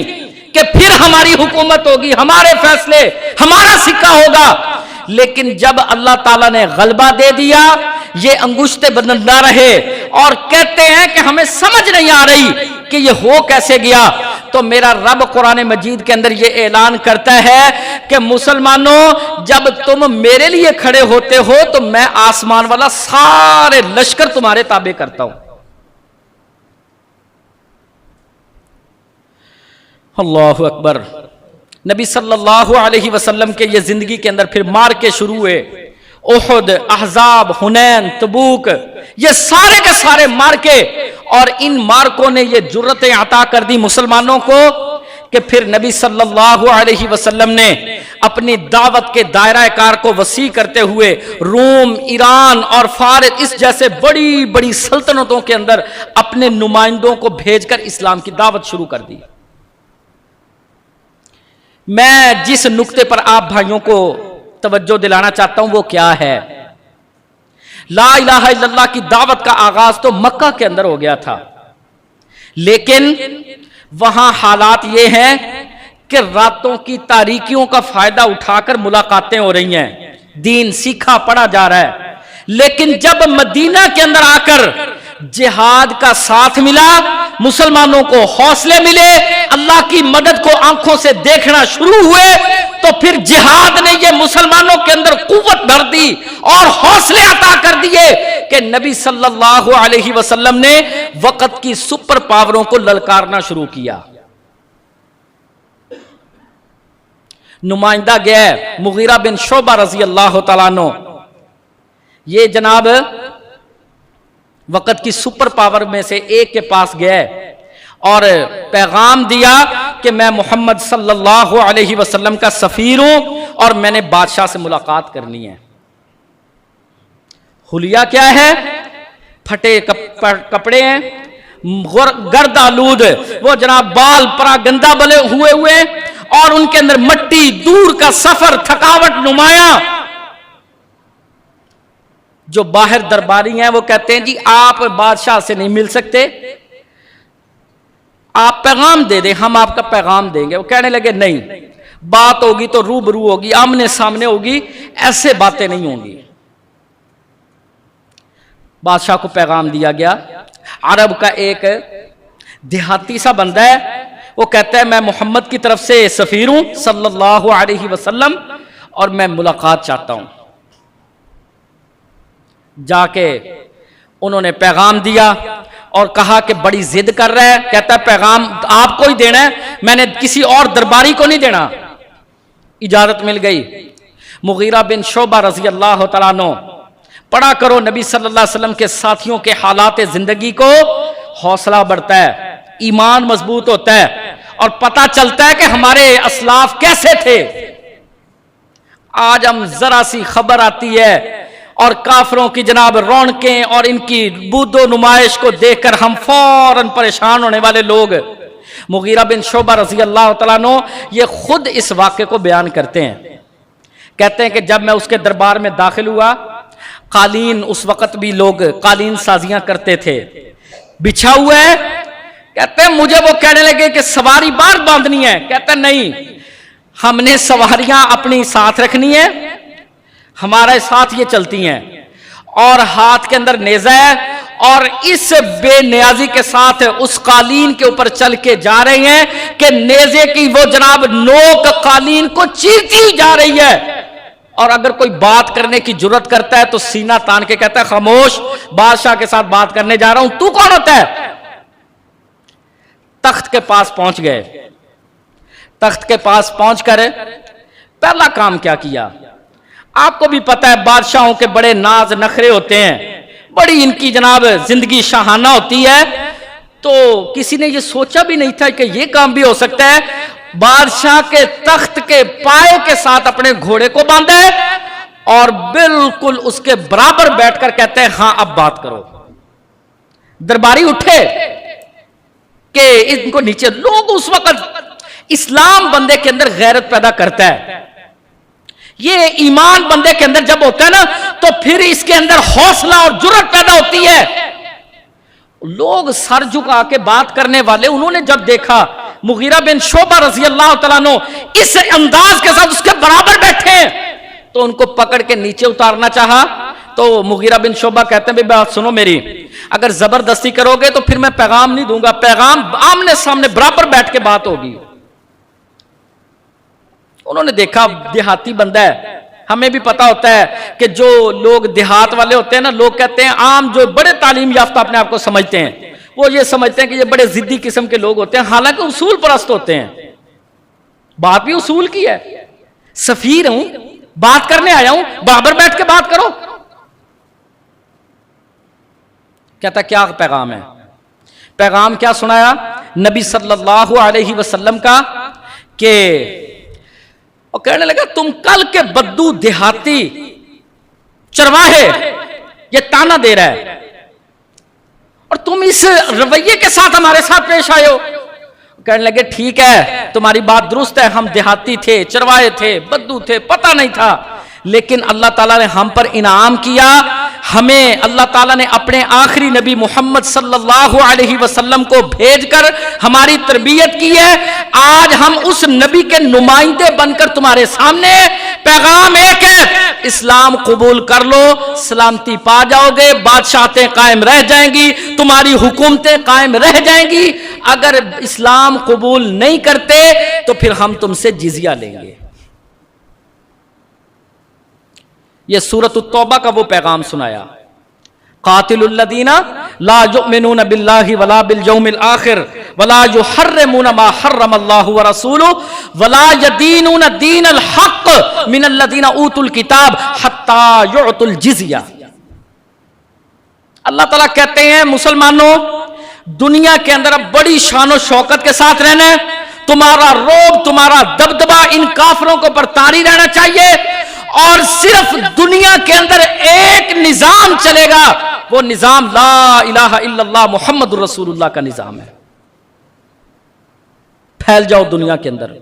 کہ پھر ہماری حکومت ہوگی، ہمارے فیصلے، ہمارا سکہ ہوگا، لیکن جب اللہ تعالیٰ نے غلبہ دے دیا، یہ انگشتے بند نہ رہے اور کہتے ہیں کہ ہمیں سمجھ نہیں آ رہی کہ یہ ہو کیسے گیا۔ تو میرا رب قرآن مجید کے اندر یہ اعلان کرتا ہے کہ مسلمانوں، جب تم میرے لیے کھڑے ہوتے ہو تو میں آسمان والا سارے لشکر تمہارے تابع کرتا ہوں۔ اللہ اکبر۔ نبی صلی اللہ علیہ وسلم کے یہ زندگی کے اندر پھر مارکے شروع ہوئے، احد، احزاب، حنین، تبوک، یہ سارے کے سارے مارکے، اور ان مارکوں نے یہ جرتیں عطا کر دی مسلمانوں کو کہ پھر نبی صلی اللہ علیہ وسلم نے اپنی دعوت کے دائرہ کار کو وسیع کرتے ہوئے روم، ایران اور فارس، اس جیسے بڑی بڑی سلطنتوں کے اندر اپنے نمائندوں کو بھیج کر اسلام کی دعوت شروع کر دی۔ میں جس نقطے پر آپ بھائیوں کو توجہ دلانا چاہتا ہوں وہ کیا ہے؟ لا الہ الا اللہ کی دعوت کا آغاز تو مکہ کے اندر ہو گیا تھا، لیکن وہاں حالات یہ ہیں کہ راتوں کی تاریکیوں کا فائدہ اٹھا کر ملاقاتیں ہو رہی ہیں، دین سیکھا پڑھا جا رہا ہے، لیکن جب مدینہ کے اندر آ کر جہاد کا ساتھ ملا، مسلمانوں کو حوصلے ملے، اللہ کی مدد کو آنکھوں سے دیکھنا شروع ہوئے، تو پھر جہاد نے یہ مسلمانوں کے اندر قوت بھر دی اور حوصلے عطا کر دیے کہ نبی صلی اللہ علیہ وسلم نے وقت کی سپر پاوروں کو للکارنا شروع کیا۔ نمائندہ گیا ہے مغیرہ بن شعبہ رضی اللہ تعالیٰ عنہ، یہ جناب وقت کی سپر پاور میں سے ایک کے پاس گیا اور پیغام دیا کہ میں محمد صلی اللہ علیہ وسلم کا سفیر ہوں اور میں نے بادشاہ سے ملاقات کرنی ہے۔ حلیہ کیا ہے؟ پھٹے کپڑے ہیں، گرد آلود، وہ جناب بال پرا گندا بلے ہوئے اور ان کے اندر مٹی، دور کا سفر، تھکاوٹ نمایاں۔ جو باہر درباری ہیں وہ کہتے ہیں جی آپ بادشاہ سے نہیں مل سکتے، آپ پیغام دے دیں، ہم آپ کا پیغام دیں گے۔ وہ کہنے لگے نہیں، بات ہوگی تو روبرو ہوگی، آمنے سامنے ہوگی، ایسے باتیں نہیں ہوں گی۔ بادشاہ کو پیغام دیا گیا۔ عرب کا ایک دیہاتی سا بندہ ہے، وہ کہتا ہے میں محمد کی طرف سے سفیر ہوں صلی اللہ علیہ وسلم اور میں ملاقات چاہتا ہوں. جا کے انہوں نے پیغام دیا اور کہا کہ بڑی ضد کر رہا ہے. کہتا ہے پیغام آپ کو ہی دینا ہے, میں نے کسی اور درباری کو نہیں دینا. اجازت مل گئی. مغیرہ بن شعبہ رضی اللہ تعالیٰ عنہ, پڑھا کرو نبی صلی اللہ علیہ وسلم کے ساتھیوں کے حالات زندگی کو, حوصلہ بڑھتا ہے, ایمان مضبوط ہوتا ہے اور پتہ چلتا ہے کہ ہمارے اسلاف کیسے تھے. آج ہم ذرا سی خبر آتی ہے اور کافروں کی جناب رونقیں اور ان کی بود و نمائش کو دیکھ کر ہم فوراً پریشان ہونے والے لوگ. مغیرہ بن شعبہ رضی اللہ تعالیٰ عنہ یہ خود اس واقعے کو بیان کرتے ہیں. کہتے ہیں کہ جب میں اس کے دربار میں داخل ہوا, قالین, اس وقت بھی لوگ قالین سازیاں کرتے تھے, بچھا ہوا ہے. کہتے ہیں مجھے وہ کہنے لگے کہ سواری بار باندھنی ہے. کہتے ہیں نہیں, ہم نے سواریاں اپنی ساتھ رکھنی ہے, ہمارے ساتھ یہ چلتی ہیں, اور ہاتھ کے اندر نیزہ ہے اور اس بے نیازی کے ساتھ اس قالین کے اوپر چل کے جا رہی ہیں کہ نیزے کی وہ جناب نوک قالین کو چیرتی جا رہی ہے. اور اگر کوئی بات کرنے کی جرت کرتا ہے تو سینہ تان کے کہتا ہے خاموش, بادشاہ کے ساتھ بات کرنے جا رہا ہوں, تو کون ہوتا ہے. تخت کے پاس پہنچ گئے. تخت کے پاس پہنچ کر پہلا کام کیا کیا, آپ کو بھی پتا ہے بادشاہوں کے بڑے ناز نخرے ہوتے ہیں, بڑی ان کی جناب زندگی شاہانہ ہوتی ہے. تو کسی نے یہ سوچا بھی نہیں تھا کہ یہ کام بھی ہو سکتا ہے. بادشاہ کے تخت کے پائے کے ساتھ اپنے گھوڑے کو باندھا ہے اور بالکل اس کے برابر بیٹھ کر کہتے ہیں ہاں اب بات کرو. درباری اٹھے کہ ان کو نیچے. لوگ اس وقت, اسلام بندے کے اندر غیرت پیدا کرتا ہے, یہ ایمان بندے کے اندر جب ہوتا ہے نا تو پھر اس کے اندر حوصلہ اور جرت پیدا ہوتی ہے. لوگ سر جھکا کے بات کرنے والے, انہوں نے جب دیکھا مغیرہ بن شعبہ رضی اللہ تعالیٰ عنہ اس انداز کے ساتھ اس کے برابر بیٹھے ہیں تو ان کو پکڑ کے نیچے اتارنا چاہا. تو مغیرہ بن شعبہ کہتے ہیں بات سنو میری, اگر زبردستی کرو گے تو پھر میں پیغام نہیں دوں گا, پیغام آمنے سامنے برابر بیٹھ کے بات ہوگی. انہوں نے دیکھا دیہاتی بندہ ہے, ہمیں بھی پتا ہوتا ہے کہ جو لوگ دیہات والے ہوتے ہیں نا, لوگ کہتے ہیں عام جو بڑے تعلیم یافتہ اپنے آپ کو سمجھتے ہیں, وہ یہ سمجھتے ہیں کہ یہ بڑے ضدی قسم کے لوگ ہوتے ہیں, حالانکہ اصول پرست ہوتے ہیں. بات بھی اصول کی ہے, سفیر ہوں, بات کرنے آیا ہوں, برابر بیٹھ کے بات کرو. کہتا کیا پیغام ہے. پیغام کیا سنایا نبی صلی اللہ علیہ وسلم کا, کہ اور کہنے لگا تم کل کے بدو دیہاتی چرواہے یہ تانا دے رہا ہے اور تم اس رویے کے ساتھ ہمارے ساتھ پیش آئے ہو. کہنے لگے ٹھیک ہے تمہاری بات درست ہے, ہم دیہاتی تھے, چرواہے تھے, بدو تھے, پتہ نہیں تھا, لیکن اللہ تعالیٰ نے ہم پر انعام کیا. ہمیں اللہ تعالیٰ نے اپنے آخری نبی محمد صلی اللہ علیہ وسلم کو بھیج کر ہماری تربیت کی ہے. آج ہم اس نبی کے نمائندے بن کر تمہارے سامنے, پیغام ایک ہے, اسلام قبول کر لو, سلامتی پا جاؤ گے, بادشاہتیں قائم رہ جائیں گی, تمہاری حکومتیں قائم رہ جائیں گی. اگر اسلام قبول نہیں کرتے تو پھر ہم تم سے جزیہ لیں گے. یہ سورۃ التوبہ کا وہ پیغام سنایا, قاتل الذین لا یؤمنون باللہ ولا بالیوم الآخر ولا یحرمون ما حرم اللہ ورسولہ ولا یدینون دین الحق من الذین اوتوا الکتاب حتی یعطوا الجزیہ. اللہ تعالیٰ کہتے ہیں مسلمانوں دنیا کے اندر اب بڑی شان و شوکت کے ساتھ رہنا ہے, تمہارا روب, تمہارا دبدبہ ان کافروں کو پر طاری رہنا چاہیے, اور صرف دنیا کے اندر ایک نظام چلے گا, وہ نظام لا الہ الا اللہ محمد رسول اللہ کا نظام ہے. پھیل جاؤ دنیا کے اندر,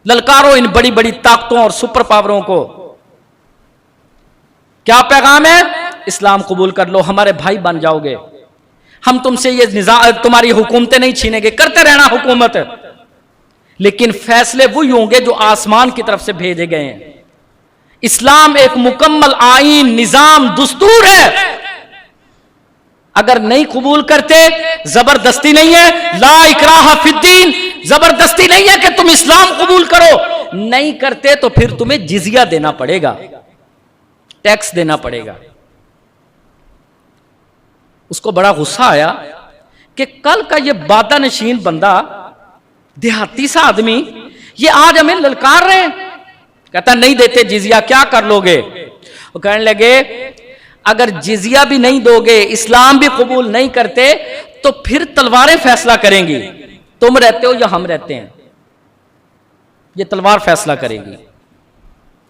للکارو ان بڑی بڑی طاقتوں اور سپر پاوروں کو. کیا پیغام ہے؟ اسلام قبول کر لو, ہمارے بھائی بن جاؤ گے, ہم تم سے یہ نظام, تمہاری حکومتیں نہیں چھینیں گے, کرتے رہنا حکومت, لیکن فیصلے وہی ہوں گے جو آسمان کی طرف سے بھیجے گئے ہیں. اسلام ایک مکمل آئین, نظام, دستور ہے. اگر نہیں قبول کرتے زبردستی نہیں ہے، لا اکراہ فی الدین، زبردستی نہیں ہے کہ تم اسلام قبول کرو، نہیں کرتے تو پھر تمہیں جزیہ دینا پڑے گا، ٹیکس دینا پڑے گا۔ اس کو بڑا غصہ آیا کہ کل کا یہ بادہ نشین بندہ، دیہاتی سا آدمی، یہ آج ہمیں للکار رہے ہیں، کہتا نہیں دیتے جزیہ، کیا کر لو گے؟ وہ کہنے لگے اگر جزیہ بھی نہیں دو گے، اسلام بھی قبول نہیں کرتے، تو پھر تلواریں فیصلہ کریں گی، تم رہتے ہو یا ہم رہتے ہیں، یہ تلوار فیصلہ کرے گی۔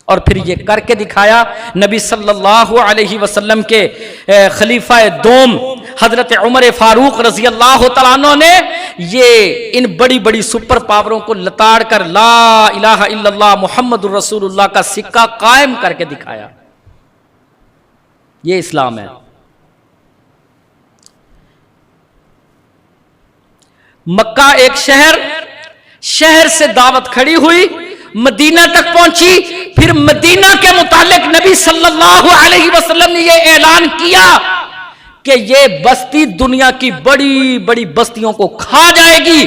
اور پھر یہ کر کے دکھایا۔ نبی صلی اللہ علیہ وسلم کے خلیفہ دوم حضرت عمر فاروق رضی اللہ تعالیٰ عنہ نے یہ ان بڑی بڑی سپر پاوروں کو لتاڑ کر لا الہ الا اللہ محمد الرسول اللہ کا سکہ قائم کر کے دکھایا۔ یہ اسلام ہے۔ مکہ ایک شہر سے دعوت کھڑی ہوئی، مدینہ تک پہنچی، پھر مدینہ کے متعلق نبی صلی اللہ علیہ وسلم نے یہ اعلان کیا کہ یہ بستی دنیا کی بڑی بڑی بستیوں کو کھا جائے گی۔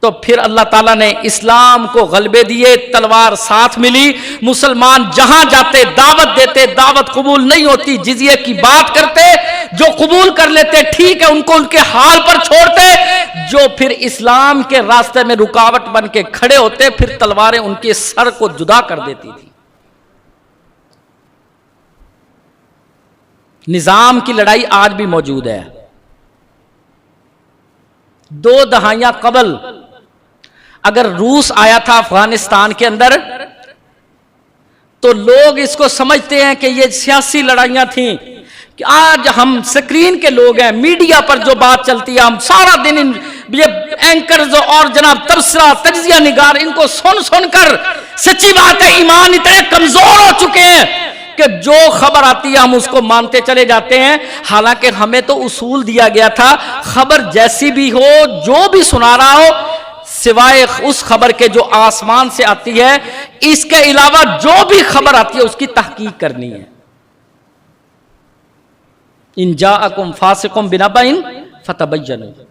تو پھر اللہ تعالیٰ نے اسلام کو غلبے دیے، تلوار ساتھ ملی، مسلمان جہاں جاتے دعوت دیتے، دعوت قبول نہیں ہوتی جزیے کی بات کرتے، جو قبول کر لیتے ٹھیک ہے ان کو ان کے حال پر چھوڑتے، جو پھر اسلام کے راستے میں رکاوٹ بن کے کھڑے ہوتے پھر تلواریں ان کے سر کو جدا کر دیتی تھی۔ نظام کی لڑائی آج بھی موجود ہے۔ 2 دہائیاں قبل اگر روس آیا تھا افغانستان کے اندر تو لوگ اس کو سمجھتے ہیں کہ یہ سیاسی لڑائیاں تھیں، کہ آج ہم سکرین کے لوگ ہیں، میڈیا پر جو بات چلتی ہے ہم سارا دن یہ اینکرز اور جناب تبصرہ تجزیہ نگار ان کو سن کر سچی بات ہے ایمان اتنے کمزور ہو چکے ہیں کہ جو خبر آتی ہے ہم اس کو مانتے چلے جاتے ہیں، حالانکہ ہمیں تو اصول دیا گیا تھا خبر جیسی بھی ہو، جو بھی سنا رہا ہو، سوائے اس خبر کے جو آسمان سے آتی ہے، اس کے علاوہ جو بھی خبر آتی ہے اس کی تحقیق کرنی ہے۔ ان جاءکم فاسق بنبأ فتبینوا۔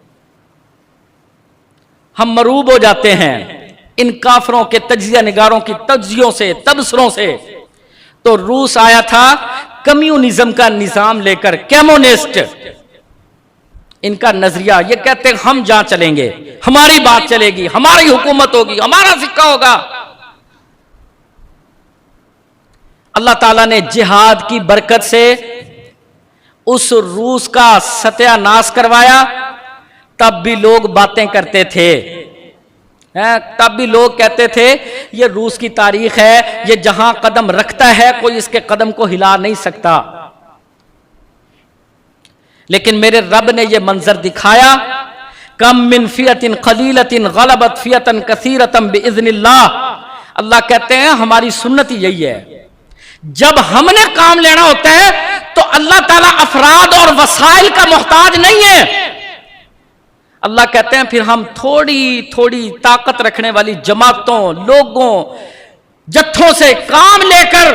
ہم مروب ہو جاتے ہیں ان کافروں کے تجزیہ نگاروں کی تجزیوں سے، تبصروں سے۔ تو روس آیا تھا کمیونزم کا نظام لے کر، کیمونسٹ، ان کا نظریہ، یہ کہتے ہیں ہم جہاں چلیں گے ہماری بات چلے گی، ہماری حکومت ہوگی، ہمارا سکہ ہوگا۔ اللہ تعالیٰ نے جہاد کی برکت سے اس روس کا ستیہ ناش کروایا۔ تب بھی لوگ باتیں کرتے تھے، تب بھی لوگ کہتے تھے یہ روس کی تاریخ ہے، یہ جہاں قدم رکھتا ہے کوئی اس کے قدم کو ہلا نہیں سکتا۔ لیکن میرے رب نے یہ منظر دکھایا، کم من فیۃ قلیلۃ غلبت فیۃ کثیرۃ باذن اللہ۔ اللہ کہتے ہیں ہماری سنت یہی ہے، جب ہم نے کام لینا ہوتا ہے تو اللہ تعالیٰ افراد اور وسائل کا محتاج نہیں ہے۔ اللہ کہتے ہیں پھر ہم تھوڑی تھوڑی طاقت رکھنے والی جماعتوں، لوگوں، جتھوں سے کام لے کر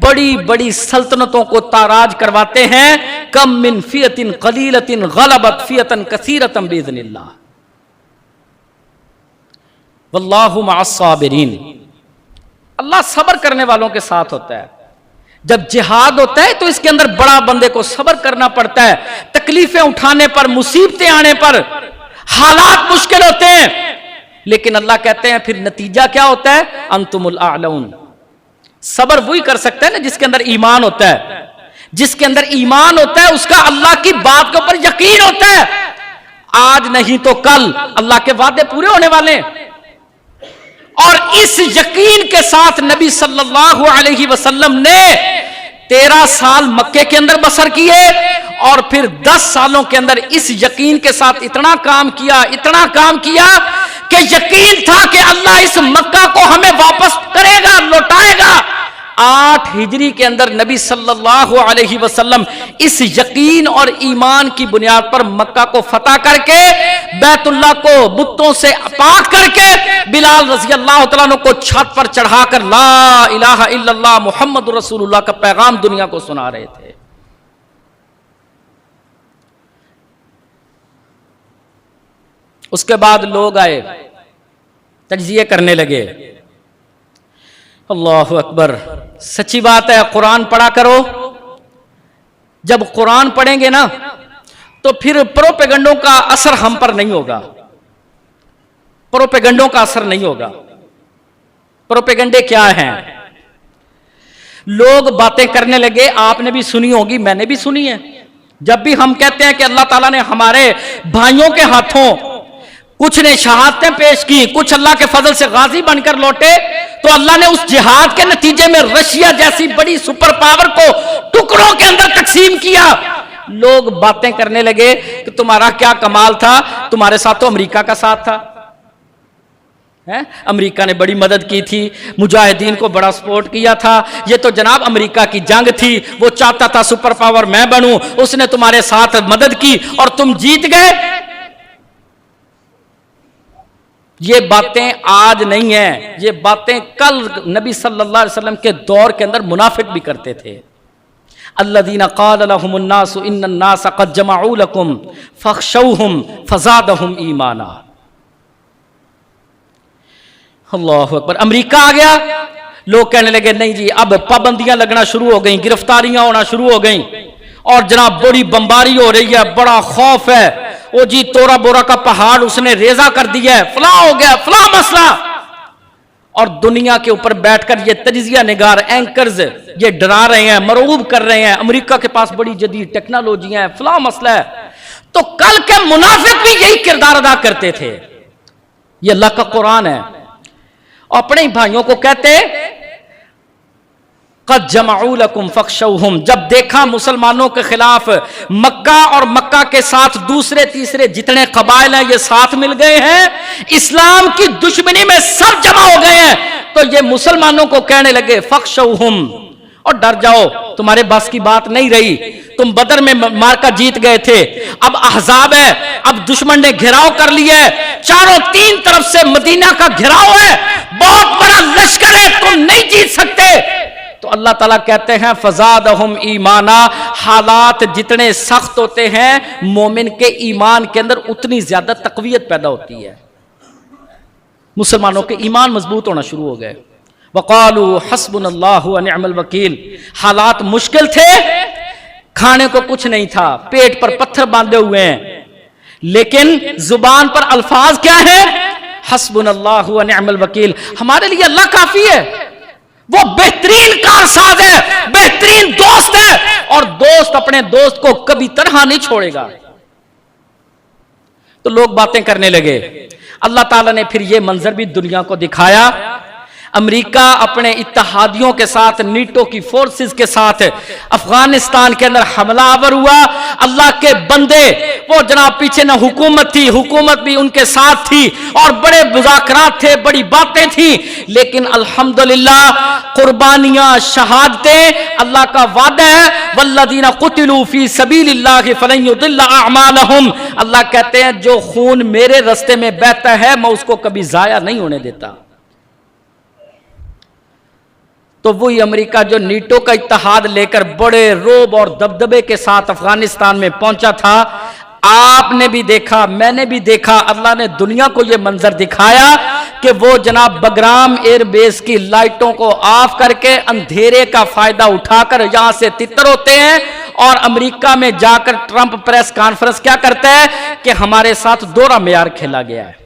بڑی بڑی سلطنتوں کو تاراج کرواتے ہیں۔ کم من فیۃ قلیلۃ غلبت فیۃ کثیرۃ باذن اللہ واللہ مع الصابرین۔ اللہ صبر کرنے والوں کے ساتھ ہوتا ہے۔ جب جہاد ہوتا ہے تو اس کے اندر بڑا بندے کو صبر کرنا پڑتا ہے، تکلیفیں اٹھانے پر، مصیبتیں آنے پر، حالات مشکل ہوتے ہیں، لیکن اللہ کہتے ہیں پھر نتیجہ کیا ہوتا ہے؟ انتم الاعلون۔ صبر وہی کر سکتا ہے نا جس کے اندر ایمان ہوتا ہے، جس کے اندر ایمان ہوتا ہے اس کا اللہ کی بات کے اوپر یقین ہوتا ہے۔ آج نہیں تو کل اللہ کے وعدے پورے ہونے والے ہیں، اور اس یقین کے ساتھ نبی صلی اللہ علیہ وسلم نے 13 سال مکے کے اندر بسر کیے، اور پھر 10 سالوں کے اندر اس یقین کے ساتھ اتنا کام کیا کہ یقین تھا کہ اللہ اس مکہ کو ہمیں واپس کرے گا، لوٹائے گا۔ 8 ہجری کے اندر نبی صلی اللہ علیہ وسلم اس یقین اور ایمان کی بنیاد پر مکہ کو فتح کر کے، بیت اللہ کو بتوں سے پاک کر کے، بلال رضی اللہ تعالیٰ عنہ کو چھت پر چڑھا کر لا الہ الا اللہ محمد رسول اللہ کا پیغام دنیا کو سنا رہے تھے۔ اس کے بعد لوگ آئے تجزیے کرنے لگے. اللہ اکبر. سچی بات ہے, قرآن پڑھا کرو. جب قرآن پڑھیں گے نا تو پھر پروپیگنڈوں کا اثر ہم پر نہیں ہوگا. پروپیگنڈوں کا اثر نہیں ہوگا. پروپیگنڈے کیا ہیں؟ لوگ باتیں کرنے لگے, آپ نے بھی سنی ہوگی, میں نے بھی سنی ہے. جب بھی ہم کہتے ہیں کہ اللہ تعالیٰ نے ہمارے بھائیوں کے ہاتھوں کچھ نے شہادتیں پیش کی, کچھ اللہ کے فضل سے غازی بن کر لوٹے, تو اللہ نے اس جہاد کے نتیجے میں رشیا جیسی بڑی سپر پاور کو ٹکڑوں کے اندر تقسیم کیا. لوگ باتیں کرنے لگے کہ تمہارا کیا کمال تھا, تمہارے ساتھ تو امریکہ کا ساتھ تھا, امریکہ نے بڑی مدد کی تھی, مجاہدین کو بڑا سپورٹ کیا تھا, یہ تو جناب امریکہ کی جنگ تھی, وہ چاہتا تھا سپر پاور میں بنوں, اس نے تمہارے ساتھ مدد کی اور تم جیت گئے. یہ باتیں آج نہیں ہیں, یہ باتیں کل نبی صلی اللہ علیہ وسلم کے دور کے اندر منافق بھی کرتے تھے. الذین قال لهم الناس ان الناس قد جمعوا لكم فاخشوهم فزادهم ایمانا. اللہ اکبر. امریکہ آ گیا, لوگ کہنے لگے نہیں جی اب پابندیاں لگنا شروع ہو گئیں, گرفتاریاں ہونا شروع ہو گئیں, اور جناب بڑی بمباری ہو رہی ہے, بڑا خوف ہے, وہ جی تورا بورا کا پہاڑ اس نے ریزہ کر دیا ہے, فلاں ہو گیا, فلاں مسئلہ. اور دنیا کے اوپر بیٹھ کر یہ تجزیہ نگار اینکرز یہ ڈرا رہے ہیں, مرعوب کر رہے ہیں, امریکہ کے پاس بڑی جدید ٹیکنالوجیاں ہیں, فلاں مسئلہ ہے. تو کل کے منافق بھی یہی کردار ادا کرتے تھے. یہ اللہ کا قرآن ہے. اپنے بھائیوں کو کہتے قد جمعوا لکم فخشوہم. جب دیکھا مسلمانوں کے خلاف مکہ اور مکہ کے ساتھ دوسرے تیسرے جتنے قبائل ہیں یہ ساتھ مل گئے ہیں, اسلام کی دشمنی میں سب جمع ہو گئے ہیں, تو یہ مسلمانوں کو کہنے لگے فخشوہم, اور ڈر جاؤ, تمہارے بس کی بات نہیں رہی, تم بدر میں مارکا جیت گئے تھے, اب احزاب ہے, اب دشمن نے گھراؤ کر لیا ہے, چاروں تین طرف سے مدینہ کا گھراؤ ہے, بہت بڑا لشکر ہے, تم نہیں جیت سکتے. تو اللہ تعالیٰ کہتے ہیں فزادہم ایمانا, حالات جتنے سخت ہوتے ہیں مومن کے ایمان کے اندر اتنی زیادہ تقویت پیدا ہوتی ہے. مسلمانوں کے ایمان مضبوط ہونا شروع ہو گئے. وقالوا حسبنا اللہ ونعم الوکیل. حالات مشکل تھے, کھانے کو کچھ نہیں تھا, پیٹ پر پتھر باندھے ہوئے ہیں, لیکن زبان پر الفاظ کیا ہے؟ حسبنا اللہ ونعم الوکیل. ہمارے لیے اللہ کافی ہے, وہ بہترین کارساز ہے, بہترین دوست ہے, اور دوست اپنے دوست کو کبھی تنہا نہیں چھوڑے گا. تو لوگ باتیں کرنے لگے. اللہ تعالیٰ نے پھر یہ منظر بھی دنیا کو دکھایا. امریکہ اپنے اتحادیوں کے ساتھ, نیٹو کی فورسز کے ساتھ افغانستان کے اندر حملہ آور ہوا. اللہ کے بندے وہ جناب پیچھے نہ حکومت تھی, حکومت بھی ان کے ساتھ تھی, اور بڑے مذاکرات تھے, بڑی باتیں تھیں, لیکن الحمدللہ قربانیاں, شہادتیں, اللہ کا وعدہ ہے والذین قتلوا فی سبیل اللہ فلن یضل اعمالہم. اللہ کہتے ہیں جو خون میرے راستے میں بہتا ہے میں اس کو کبھی ضائع نہیں ہونے دیتا. تو وہی امریکہ جو نیٹو کا اتحاد لے کر بڑے روب اور دبدبے کے ساتھ افغانستان میں پہنچا تھا, آپ نے بھی دیکھا, میں نے بھی دیکھا, اللہ نے دنیا کو یہ منظر دکھایا کہ وہ جناب بگرام ایئر بیس کی لائٹوں کو آف کر کے اندھیرے کا فائدہ اٹھا کر یہاں سے تتر ہوتے ہیں, اور امریکہ میں جا کر ٹرمپ پریس کانفرنس کیا کرتا ہے کہ ہمارے ساتھ دوہرا معیار کھیلا گیا ہے,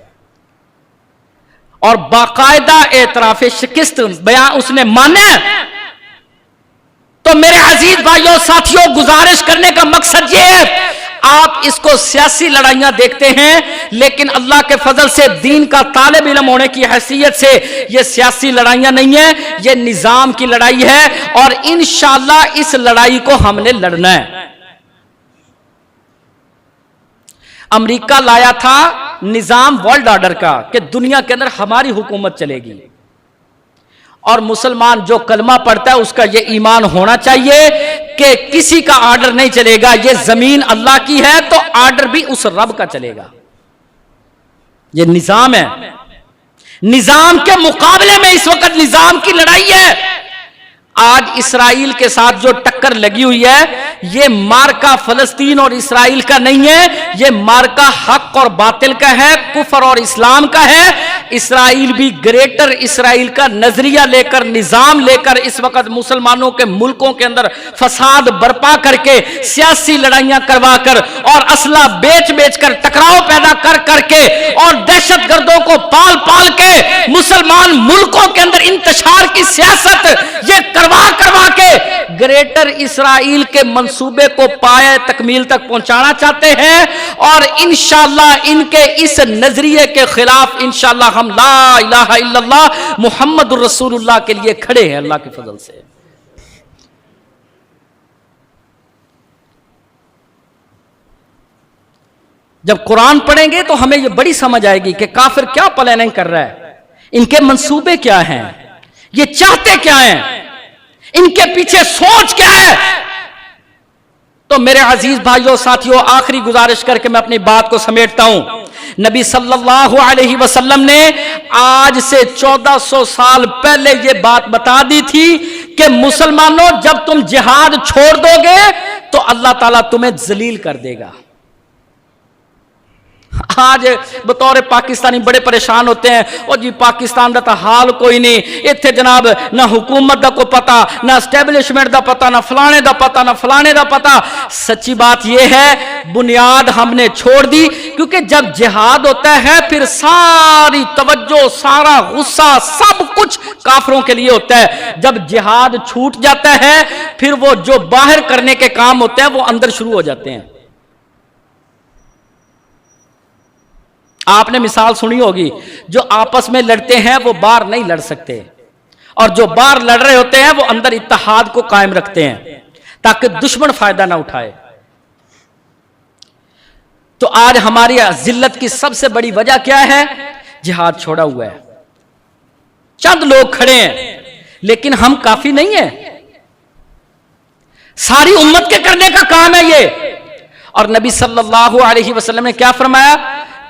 اور باقاعدہ اعتراف شکست بیان اس نے مانا. تو میرے عزیز بھائیوں ساتھیوں, گزارش کرنے کا مقصد یہ ہے, آپ اس کو سیاسی لڑائیاں دیکھتے ہیں, لیکن اللہ کے فضل سے دین کا طالب علم ہونے کی حیثیت سے یہ سیاسی لڑائیاں نہیں ہیں, یہ نظام کی لڑائی ہے, اور انشاءاللہ اس لڑائی کو ہم نے لڑنا ہے. امریکہ لایا تھا نظام ورلڈ آرڈر کا کہ دنیا کے اندر ہماری حکومت چلے گی, اور مسلمان جو کلمہ پڑھتا ہے اس کا یہ ایمان ہونا چاہیے کہ کسی کا آرڈر نہیں چلے گا, یہ زمین اللہ کی ہے تو آرڈر بھی اس رب کا چلے گا. یہ نظام ہے. نظام کے مقابلے میں اس وقت نظام کی لڑائی ہے. آج اسرائیل کے ساتھ جو ٹکر لگی ہوئی ہے یہ مارکا فلسطین اور اسرائیل کا نہیں ہے، یہ مارکا حق اور باطل کا ہے، کفر اور اسلام کا ہے۔ اسرائیل بھی گریٹر اسرائیل کا نظریہ لے کر، نظام لے کر اس وقت مسلمانوں کے ملکوں کے اندر فساد برپا کر کے، سیاسی لڑائیاں کروا کر اور اسلحہ بیچ بیچ کر، ٹکراؤ پیدا کر کر کے اور دہشت گردوں کو پال پال کے مسلمان ملکوں کے اندر انتشار کی سیاست یہ کروا کے گریٹر اسرائیل کے منصوبے کو پائے تکمیل تک پہنچانا چاہتے ہیں۔ اور انشاءاللہ ان کے اس نظریے کے خلاف انشاءاللہ ہم لا الہ الا اللہ محمد الرسول اللہ کے لیے کھڑے ہیں اللہ کے فضل سے۔ جب قرآن پڑھیں گے تو ہمیں یہ بڑی سمجھ آئے گی کہ کافر کیا پلاننگ کر رہا ہے، ان کے منصوبے کیا ہیں، یہ چاہتے کیا ہیں، ان کے پیچھے سوچ کیا ہے۔ تو میرے عزیز بھائیوں ساتھیوں، آخری گزارش کر کے میں اپنی بات کو سمیٹتا ہوں۔ نبی صلی اللہ علیہ وسلم نے آج سے 1400 سال پہلے یہ بات بتا دی تھی کہ مسلمانوں جب تم جہاد چھوڑ دو گے تو اللہ تعالیٰ تمہیں ذلیل کر دے گا۔ آج بطور پاکستانی بڑے پریشان ہوتے ہیں، اور جی پاکستان دا تا حال کوئی نہیں، اتھے جناب نہ حکومت دا کو پتا، نہ اسٹیبلشمنٹ دا پتا، نہ فلانے دا پتا، نہ فلانے دا پتا۔ سچی بات یہ ہے بنیاد ہم نے چھوڑ دی، کیونکہ جب جہاد ہوتا ہے پھر ساری توجہ، سارا غصہ، سب کچھ کافروں کے لیے ہوتا ہے۔ جب جہاد چھوٹ جاتا ہے پھر وہ جو باہر کرنے کے کام ہوتے ہیں وہ اندر شروع ہو جاتے ہیں۔ آپ نے مثال سنی ہوگی، جو آپس میں لڑتے ہیں وہ باہر نہیں لڑ سکتے، اور جو باہر لڑ رہے ہوتے ہیں وہ اندر اتحاد کو قائم رکھتے ہیں تاکہ دشمن فائدہ نہ اٹھائے۔ تو آج ہماری ذلت کی سب سے بڑی وجہ کیا ہے؟ جہاد چھوڑا ہوا ہے۔ چند لوگ کھڑے ہیں لیکن ہم کافی نہیں ہیں، ساری امت کے کرنے کا کام ہے یہ۔ اور نبی صلی اللہ علیہ وسلم نے کیا فرمایا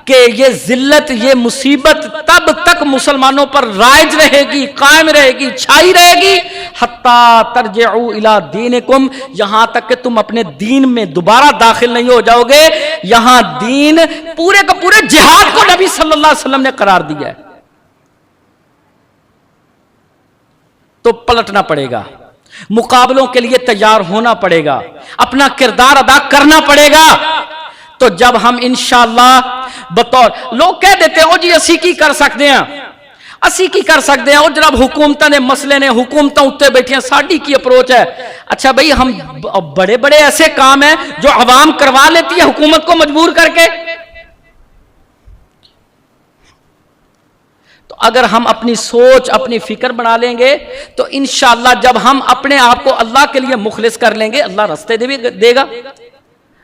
کہ یہ ذلت، یہ مصیبت تب تک مسلمانوں پر رائج رہے گی، قائم رہے گی، چھائی رہے گی، حتیٰ ترجعوا الی دینکم، یہاں تک کہ تم اپنے دین میں دوبارہ داخل نہیں ہو جاؤ گے۔ یہاں دین پورے کا پورے جہاد کو نبی صلی اللہ علیہ وسلم نے قرار دیا ہے۔ تو پلٹنا پڑے گا، مقابلوں کے لیے تیار ہونا پڑے گا، اپنا کردار ادا کرنا پڑے گا۔ تو جب ہم انشاءاللہ بطور لوگ کہہ دیتے ہیں او جی اسی کی کر سکتے ہیں، اسی کی کر سکتے ہیں، اور جناب حکومتوں نے مسئلے نے حکومتوں اٹھتے بیٹھی ہیں، ساڑی کی اپروچ ہے۔ اچھا بھئی ہم بڑے بڑے ایسے کام ہیں جو عوام کروا لیتی ہے حکومت کو مجبور کر کے۔ تو اگر ہم اپنی سوچ، اپنی فکر بنا لیں گے تو انشاءاللہ جب ہم اپنے آپ کو اللہ کے لیے مخلص کر لیں گے، اللہ راستے دے گا،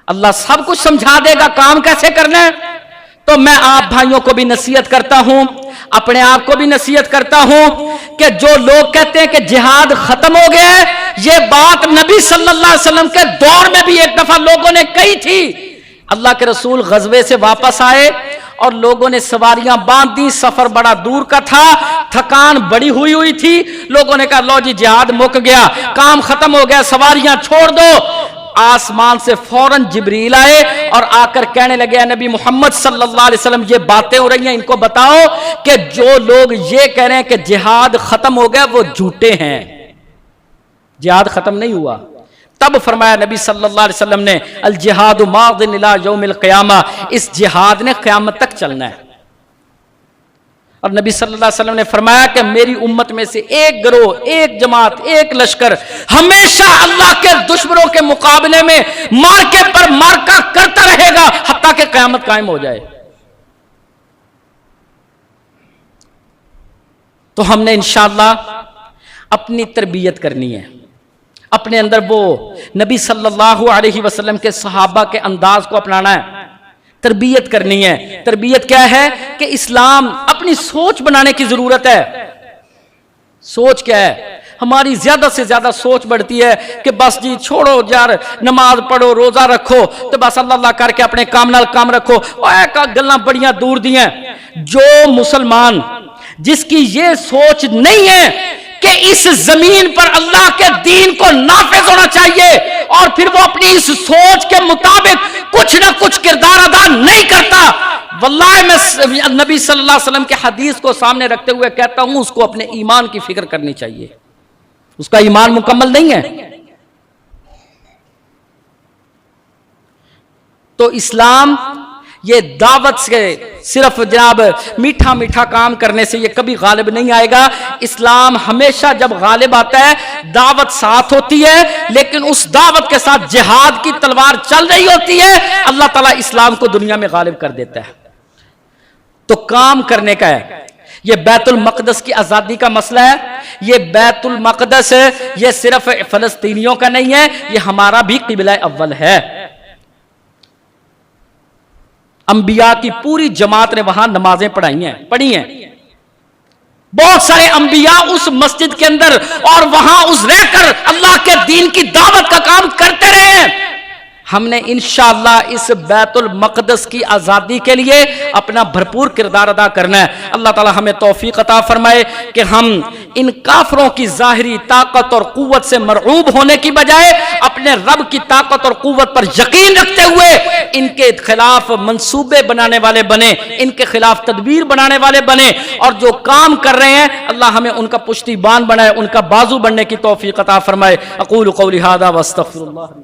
اللہ سب کچھ سمجھا دے گا کام کیسے کرنا ہے۔ تو میں آپ بھائیوں کو بھی نصیحت کرتا ہوں، اپنے آپ کو بھی نصیحت کرتا ہوں کہ جو لوگ کہتے ہیں کہ جہاد ختم ہو گیا ہے، یہ بات نبی صلی اللہ علیہ وسلم کے دور میں بھی ایک دفعہ لوگوں نے کہی تھی۔ اللہ کے رسول غزوے سے واپس آئے اور لوگوں نے سواریاں باندھ دی، سفر بڑا دور کا تھا، تھکان بڑی ہوئی تھی، لوگوں نے کہا لو جی جہاد مک گیا، کام ختم ہو گیا، سواریاں چھوڑ دو۔ آسمان سے فوراً جبریل آئے اور آ کر کہنے لگے نبی محمد صلی اللہ علیہ وسلم یہ باتیں ہو رہی ہیں، ان کو بتاؤ کہ جو لوگ یہ کہہ رہے ہیں کہ جہاد ختم ہو گیا وہ جھوٹے ہیں، جہاد ختم نہیں ہوا۔ تب فرمایا نبی صلی اللہ علیہ وسلم نے الجہاد ماض الی یوم القیامہ، اس جہاد نے قیامت تک چلنا ہے۔ اور نبی صلی اللہ علیہ وسلم نے فرمایا کہ میری امت میں سے ایک گروہ، ایک جماعت، ایک لشکر ہمیشہ اللہ کے دشمنوں کے مقابلے میں مارکے پر مارکا کرتا رہے گا حتیٰ کہ قیامت قائم ہو جائے۔ تو ہم نے انشاءاللہ اپنی تربیت کرنی ہے، اپنے اندر وہ نبی صلی اللہ علیہ وسلم کے صحابہ کے انداز کو اپنانا ہے، تربیت کرنی ہے۔ تربیت کیا ہے کہ اسلام اپنی سوچ بنانے کی ضرورت ہے۔ سوچ کیا ہے؟ ہماری زیادہ سے زیادہ سوچ بڑھتی ہے کہ بس جی چھوڑو یار، نماز پڑھو، روزہ رکھو، تو بس اللہ اللہ کر کے اپنے کام نال کام رکھو، گلاں بڑیاں دور دی ہیں۔ جو مسلمان جس کی یہ سوچ نہیں ہے کہ اس زمین پر اللہ کے دین کو نافذ ہونا چاہیے، اور پھر وہ اپنی اس سوچ کے مطابق کچھ نہ کچھ کردار ادا نہیں کرتا، واللہ میں نبی صلی اللہ علیہ وسلم کے حدیث کو سامنے رکھتے ہوئے کہتا ہوں اس کو اپنے ایمان کی فکر کرنی چاہیے، اس کا ایمان مکمل نہیں ہے۔ تو اسلام یہ دعوت سے صرف جناب میٹھا میٹھا کام کرنے سے یہ کبھی غالب نہیں آئے گا۔ اسلام ہمیشہ جب غالب آتا ہے دعوت ساتھ ہوتی ہے، لیکن اس دعوت کے ساتھ جہاد کی تلوار چل رہی ہوتی ہے، اللہ تعالیٰ اسلام کو دنیا میں غالب کر دیتا ہے۔ تو کام کرنے کا ہے۔ یہ بیت المقدس کی آزادی کا مسئلہ ہے، یہ بیت المقدس یہ صرف فلسطینیوں کا نہیں ہے، یہ ہمارا بھی قبلہ اول ہے۔ انبیاء کی پوری جماعت نے وہاں نمازیں پڑھی ہیں، بہت سارے انبیاء اس مسجد کے اندر اور وہاں اس رہ کر اللہ کے دین کی دعوت کا کام کرتے رہے ہیں۔ ہم نے انشاءاللہ اس بیت المقدس کی آزادی کے لیے اپنا بھرپور کردار ادا کرنا ہے۔ اللہ تعالی ہمیں توفیق عطا فرمائے کہ ہم ان کافروں کی ظاہری طاقت اور قوت سے مرعوب ہونے کی بجائے اپنے رب کی طاقت اور قوت پر یقین رکھتے ہوئے ان کے خلاف منصوبے بنانے والے بنے، ان کے خلاف تدبیر بنانے والے بنے، اور جو کام کر رہے ہیں اللہ ہمیں ان کا پشتیبان بنائے، ان کا بازو بننے کی توفیق عطا فرمائے۔ اقول قولی ھذا واستغفر اللہ۔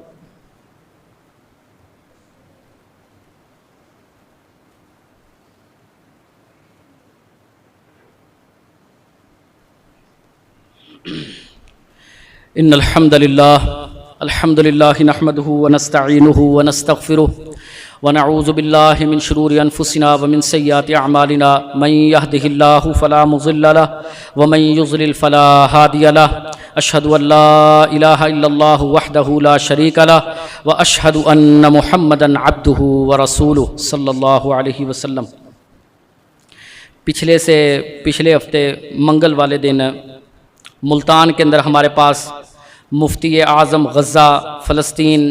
ان الحمد للہ نحمده ونستعینه ونستغفره ونعوذ باللہ من شرور انفسنا ومن سیئات اعمالنا، من يهده اللہ فلا مضل له ومن يضلل فلا هادی له، اشهد ان لا الہ الا اللہ وحدہ لا شریک له واشهد ان محمدا عبدہ ورسولہ صلی اللہ علیہ وسلم۔ پچھلے ہفتے منگل والے دن ملتان کے اندر ہمارے پاس مفتی اعظم غزہ فلسطین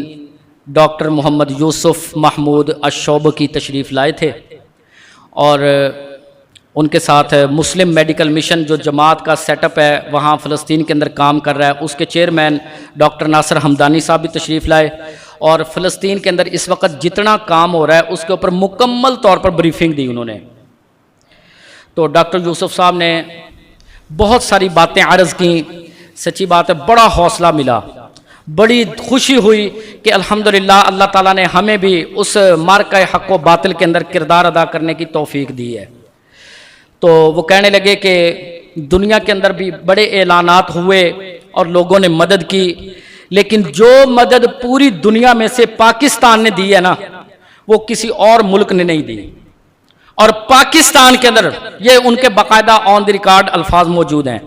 ڈاکٹر محمد یوسف محمود الشوبکی تشریف لائے تھے، اور ان کے ساتھ مسلم میڈیکل مشن جو جماعت کا سیٹ اپ ہے وہاں فلسطین کے اندر کام کر رہا ہے، اس کے چیئرمین ڈاکٹر ناصر حمدانی صاحب بھی تشریف لائے، اور فلسطین کے اندر اس وقت جتنا کام ہو رہا ہے اس کے اوپر مکمل طور پر بریفنگ دی انہوں نے۔ تو ڈاکٹر یوسف صاحب نے بہت ساری باتیں عرض کی، سچی بات ہے بڑا حوصلہ ملا، بڑی خوشی ہوئی کہ الحمدللہ اللہ تعالیٰ نے ہمیں بھی اس معرکہ حق و باطل کے اندر کردار ادا کرنے کی توفیق دی ہے۔ تو وہ کہنے لگے کہ دنیا کے اندر بھی بڑے اعلانات ہوئے اور لوگوں نے مدد کی، لیکن جو مدد پوری دنیا میں سے پاکستان نے دی ہے نا وہ کسی اور ملک نے نہیں دی، اور پاکستان کے اندر یہ ان کے باقاعدہ آن دی ریکارڈ الفاظ موجود ہیں،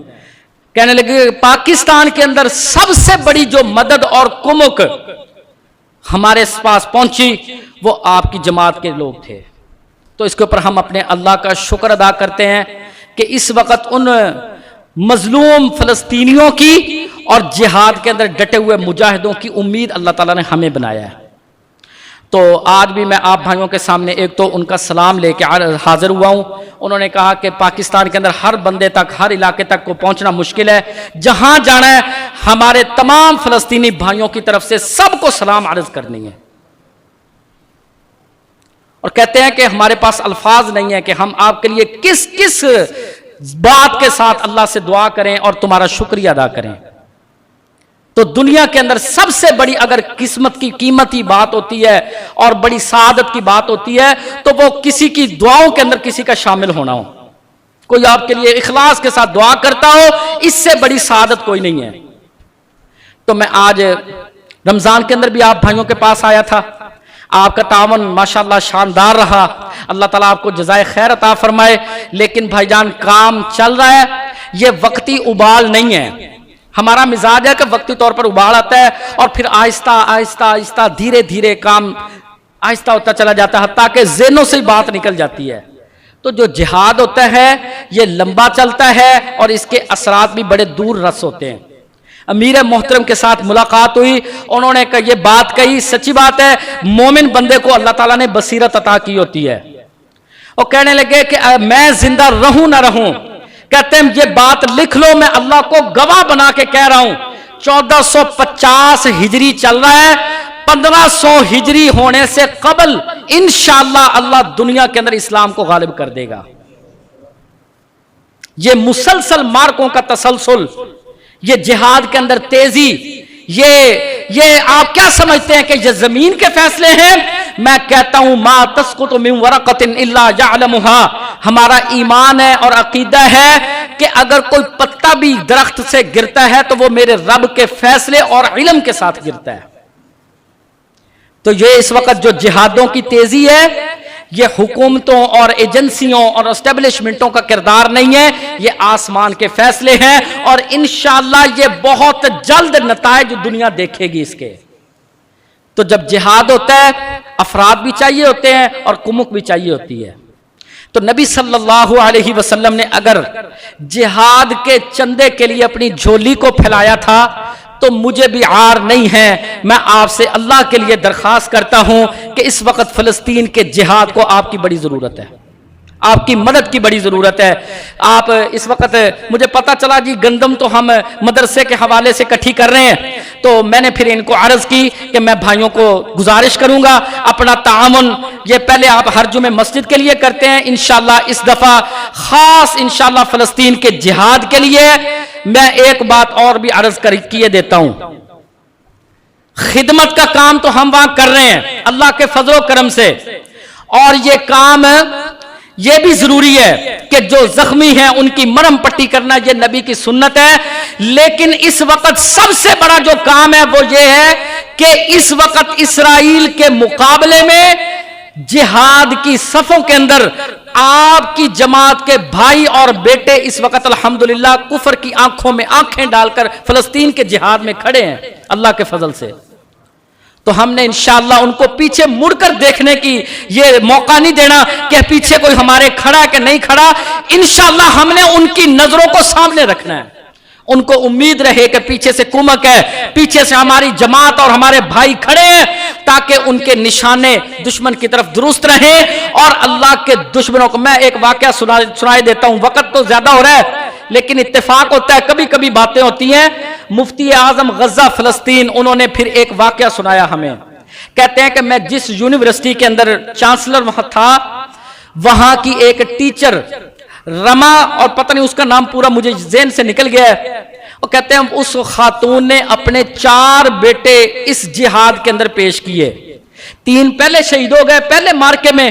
کہنے لگے پاکستان کے اندر سب سے بڑی جو مدد اور کمک ہمارے پاس پہنچی وہ آپ کی جماعت کے لوگ تھے۔ تو اس کے اوپر ہم اپنے اللہ کا شکر ادا کرتے ہیں کہ اس وقت ان مظلوم فلسطینیوں کی اور جہاد کے اندر ڈٹے ہوئے مجاہدوں کی امید اللہ تعالیٰ نے ہمیں بنایا ہے۔ تو آج بھی میں آپ بھائیوں کے سامنے ایک تو ان کا سلام لے کے حاضر ہوا ہوں۔ انہوں نے کہا کہ پاکستان کے اندر ہر بندے تک، ہر علاقے تک کو پہنچنا مشکل ہے، جہاں جانا ہے ہمارے تمام فلسطینی بھائیوں کی طرف سے سب کو سلام عرض کرنی ہے، اور کہتے ہیں کہ ہمارے پاس الفاظ نہیں ہے کہ ہم آپ کے لیے کس کس بات کے ساتھ اللہ سے دعا کریں اور تمہارا شکریہ ادا کریں۔ تو دنیا کے اندر سب سے بڑی اگر قسمت کی قیمتی بات ہوتی ہے اور بڑی سعادت کی بات ہوتی ہے تو وہ کسی کی دعاؤں کے اندر کسی کا شامل ہونا ہو، کوئی آپ کے لیے اخلاص کے ساتھ دعا کرتا ہو، اس سے بڑی سعادت کوئی نہیں ہے۔ تو میں آج رمضان کے اندر بھی آپ بھائیوں کے پاس آیا تھا، آپ کا تعاون ماشاءاللہ شاندار رہا، اللہ تعالیٰ آپ کو جزائے خیر عطا فرمائے، لیکن بھائی جان کام چل رہا ہے، یہ وقتی ابال نہیں ہے۔ ہمارا مزاج ہے کہ وقتی طور پر ابال آتا ہے اور پھر آہستہ آہستہ آہستہ دھیرے دھیرے کام آہستہ ہوتا چلا جاتا ہے تاکہ ذہنوں سے بات نکل جاتی ہے۔ تو جو جہاد ہوتا ہے یہ لمبا چلتا ہے اور اس کے اثرات بھی بڑے دور رس ہوتے ہیں۔ امیر محترم کے ساتھ ملاقات ہوئی، انہوں نے یہ بات کہی، سچی بات ہے، مومن بندے کو اللہ تعالیٰ نے بصیرت عطا کی ہوتی ہے۔ وہ کہنے لگے کہ میں زندہ رہوں نہ رہوں، کہتے ہیں یہ بات لکھ لو، میں اللہ کو گواہ بنا کے کہہ رہا ہوں 1450 ہجری چل رہا ہے، 1500 ہجری ہونے سے قبل انشاءاللہ اللہ دنیا کے اندر اسلام کو غالب کر دے گا۔ یہ مسلسل مارکوں کا تسلسل، یہ جہاد کے اندر تیزی، یہ آپ کیا سمجھتے ہیں کہ یہ زمین کے فیصلے ہیں؟ میں کہتا ہوں ما تسقط من ورقۃ الا يعلمها، ہمارا ایمان ہے اور عقیدہ ہے کہ اگر کوئی پتا بھی درخت سے گرتا ہے تو وہ میرے رب کے فیصلے اور علم کے ساتھ گرتا ہے۔ تو یہ اس وقت جو جہادوں کی تیزی ہے، یہ حکومتوں اور ایجنسیوں اور اسٹیبلشمنٹوں کا کردار نہیں ہے، یہ آسمان کے فیصلے ہیں، اور انشاءاللہ یہ بہت جلد نتائج دنیا دیکھے گی اس کے۔ تو جب جہاد ہوتا ہے افراد بھی چاہیے ہوتے ہیں اور کمک بھی چاہیے ہوتی ہے۔ تو نبی صلی اللہ علیہ وسلم نے اگر جہاد کے چندے کے لیے اپنی جھولی کو پھیلایا تھا تو مجھے بھی عار نہیں ہے، میں آپ سے اللہ کے لیے درخواست کرتا ہوں کہ اس وقت فلسطین کے جہاد کو آپ کی بڑی ضرورت ہے، آپ کی مدد کی بڑی ضرورت ہے۔ آپ اس وقت مجھے پتا چلا جی گندم تو ہم مدرسے کے حوالے سے اکٹھی کر رہے ہیں، تو میں نے پھر ان کو عرض کی کہ میں بھائیوں کو گزارش کروں گا اپنا تعاون یہ پہلے آپ ہر جمعے مسجد کے لیے کرتے ہیں، انشاءاللہ اس دفعہ خاص انشاءاللہ فلسطین کے جہاد کے لیے میں ایک بات اور بھی عرض کیے دیتا ہوں۔ خدمت کا کام تو ہم وہاں کر رہے ہیں اللہ کے فضل و کرم سے، اور یہ کام یہ بھی ضروری ہے کہ جو زخمی ہیں ان کی مرہم پٹی کرنا یہ نبی کی سنت ہے، لیکن اس وقت سب سے بڑا جو کام ہے وہ یہ ہے کہ اس وقت اسرائیل کے مقابلے میں جہاد کی صفوں کے اندر آپ کی جماعت کے بھائی اور بیٹے اس وقت الحمدللہ کفر کی آنکھوں میں آنکھیں ڈال کر فلسطین کے جہاد میں کھڑے ہیں اللہ کے فضل سے۔ تو ہم نے انشاءاللہ ان کو پیچھے مڑ کر دیکھنے کی یہ موقع نہیں دینا کہ پیچھے کوئی ہمارے کھڑا ہے کہ نہیں کھڑا، انشاءاللہ ہم نے ان کی نظروں کو سامنے رکھنا ہے، ان کو امید رہے کہ پیچھے سے کمک ہے، پیچھے سے ہماری جماعت اور ہمارے بھائی کھڑے ہیں، تاکہ ان کے نشانے دشمن کی طرف درست رہیں اور اللہ کے دشمنوں کو۔ میں ایک واقعہ سنائے دیتا ہوں، وقت تو زیادہ ہو رہا ہے لیکن اتفاق ہوتا ہے کبھی کبھی باتیں ہوتی ہیں۔ مفتی اعظم غزہ فلسطین انہوں نے پھر ایک واقعہ سنایا ہمیں، کہتے ہیں کہ میں جس یونیورسٹی کے اندر چانسلر وہاں تھا، وہاں کی ایک ٹیچر رما، اور پتہ نہیں اس کا نام پورا مجھے ذہن سے نکل گیا ہے، وہ کہتے ہیں اس خاتون نے اپنے 4 بیٹے اس جہاد کے اندر پیش کیے، 3 پہلے شہید ہو گئے پہلے مارکے میں،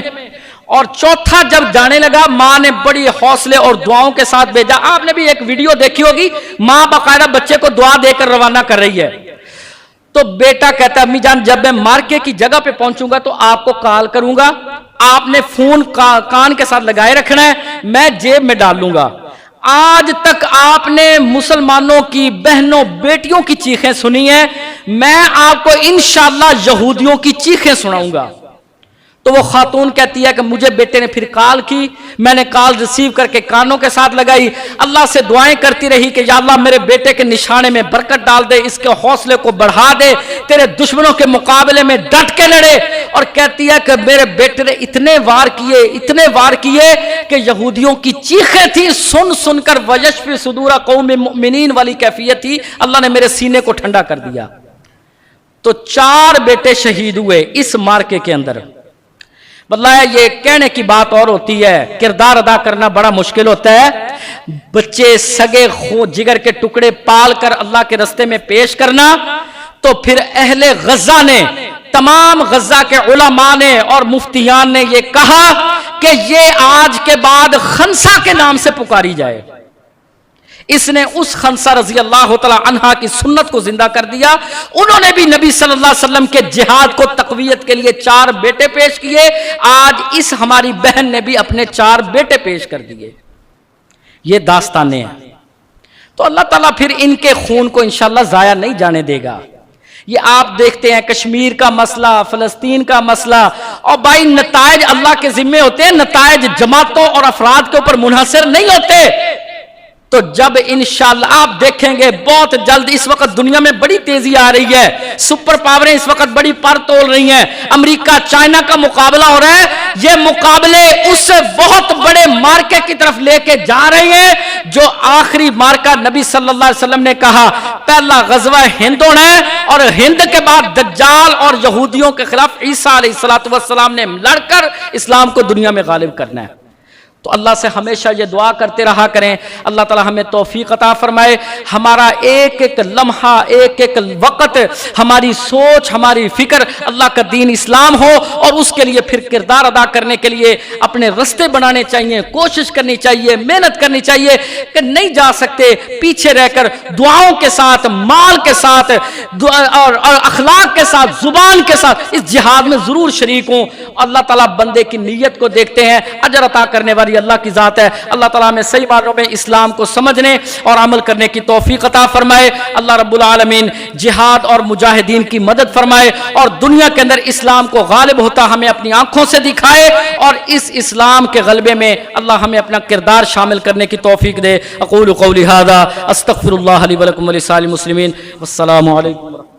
اور 4تھا جب جانے لگا ماں نے بڑی حوصلے اور دعاؤں کے ساتھ بھیجا۔ آپ نے بھی ایک ویڈیو دیکھی ہوگی، ماں باقاعدہ بچے کو دعا دے کر روانہ کر رہی ہے۔ تو بیٹا کہتا ہے امی جان جب میں مارکے کی جگہ پہ پہنچوں گا تو آپ کو کال کروں گا، آپ نے فون کان کے ساتھ لگائے رکھنا ہے، میں جیب میں ڈال لوں گا۔ آج تک آپ نے مسلمانوں کی بہنوں بیٹیوں کی چیخیں سنی ہیں، میں آپ کو انشاءاللہ یہودیوں کی چیخیں سناؤں گا۔ تو وہ خاتون کہتی ہے کہ مجھے بیٹے نے پھر کال کی، میں نے کال ریسیو کر کے کانوں کے ساتھ لگائی، اللہ سے دعائیں کرتی رہی کہ یا اللہ میرے بیٹے کے نشانے میں برکت ڈال دے، اس کے حوصلے کو بڑھا دے، تیرے دشمنوں کے مقابلے میں ڈٹ کے لڑے۔ اور کہتی ہے کہ میرے بیٹے نے اتنے وار کیے کہ یہودیوں کی چیخیں تھیں، سن سن کر وَيَشْفِ صُدُورَ قَوْمٍ مُؤْمِنِينَ والی کیفیت تھی، اللہ نے میرے سینے کو ٹھنڈا کر دیا۔ تو 4 بیٹے شہید ہوئے اس مارکے کے اندر۔ بتلایا یہ کہنے کی بات اور ہوتی ہے، کردار ادا کرنا بڑا مشکل ہوتا ہے۔ بچے سگے جگر کے ٹکڑے پال کر اللہ کے رستے میں پیش کرنا، تو پھر اہل غزہ نے، تمام غزہ کے علماء نے اور مفتیان نے یہ کہا کہ یہ آج کے بعد خنسا کے نام سے پکاری جائے۔ اس نے اس خنسا رضی اللہ تعالی عنہا کی سنت کو زندہ کر دیا۔ انہوں نے بھی نبی صلی اللہ علیہ وسلم کے جہاد کو تقویت کے لیے 4 بیٹے پیش کیے، آج اس ہماری بہن نے بھی اپنے 4 بیٹے پیش کر دیے۔ یہ داستانیں ہیں، تو اللہ تعالیٰ پھر ان کے خون کو انشاءاللہ ضائع نہیں جانے دے گا۔ یہ آپ دیکھتے ہیں کشمیر کا مسئلہ، فلسطین کا مسئلہ، اور بھائی نتائج اللہ کے ذمے ہوتے ہیں، نتائج جماعتوں اور افراد کے اوپر منحصر نہیں ہوتے۔ تو جب انشاءاللہ آپ دیکھیں گے بہت جلد، اس وقت دنیا میں بڑی تیزی آ رہی ہے، سپر پاوریں اس وقت بڑی پر تول رہی ہیں، امریکہ چائنا کا مقابلہ ہو رہا ہے، یہ مقابلے اس بہت بڑے مارکے کی طرف لے کے جا رہے ہیں جو آخری مارکہ نبی صلی اللہ علیہ وسلم نے کہا پہلا غزوہ ہند ہونا ہے، اور ہند کے بعد دجال اور یہودیوں کے خلاف عیسیٰ علیہ السلام نے لڑ کر اسلام کو دنیا میں غالب کرنا ہے۔ تو اللہ سے ہمیشہ یہ دعا کرتے رہا کریں، اللہ تعالی ہمیں توفیق عطا فرمائے، ہمارا ایک ایک لمحہ، ایک ایک وقت، ہماری سوچ، ہماری فکر اللہ کا دین اسلام ہو، اور اس کے لیے پھر کردار ادا کرنے کے لیے اپنے رستے بنانے چاہیے، کوشش کرنی چاہیے، محنت کرنی چاہیے کہ نہیں جا سکتے پیچھے رہ کر دعاؤں کے ساتھ، مال کے ساتھ اور اخلاق کے ساتھ، زبان کے ساتھ اس جہاد میں ضرور شریک ہوں۔ اللہ تعالیٰ بندے کی نیت کو دیکھتے ہیں، اجر عطا کرنے والی اللہ کی ذات ہے۔ اللہ تعالیٰ ہمیں صحیح معنوں میں اسلام کو سمجھنے اور عمل کرنے کی توفیق عطا فرمائے۔ اللہ رب العالمین جہاد اور مجاہدین کی مدد فرمائے، اور دنیا کے اندر اسلام کو غالب ہوتا ہمیں اپنی آنکھوں سے دکھائے، اور اس اسلام کے غلبے میں اللہ ہمیں اپنا کردار شامل کرنے کی توفیق دے۔ اقول قولی ھذا استغفر اللہ لی ولکم ولسائر المسلمین، والسلام علیکم۔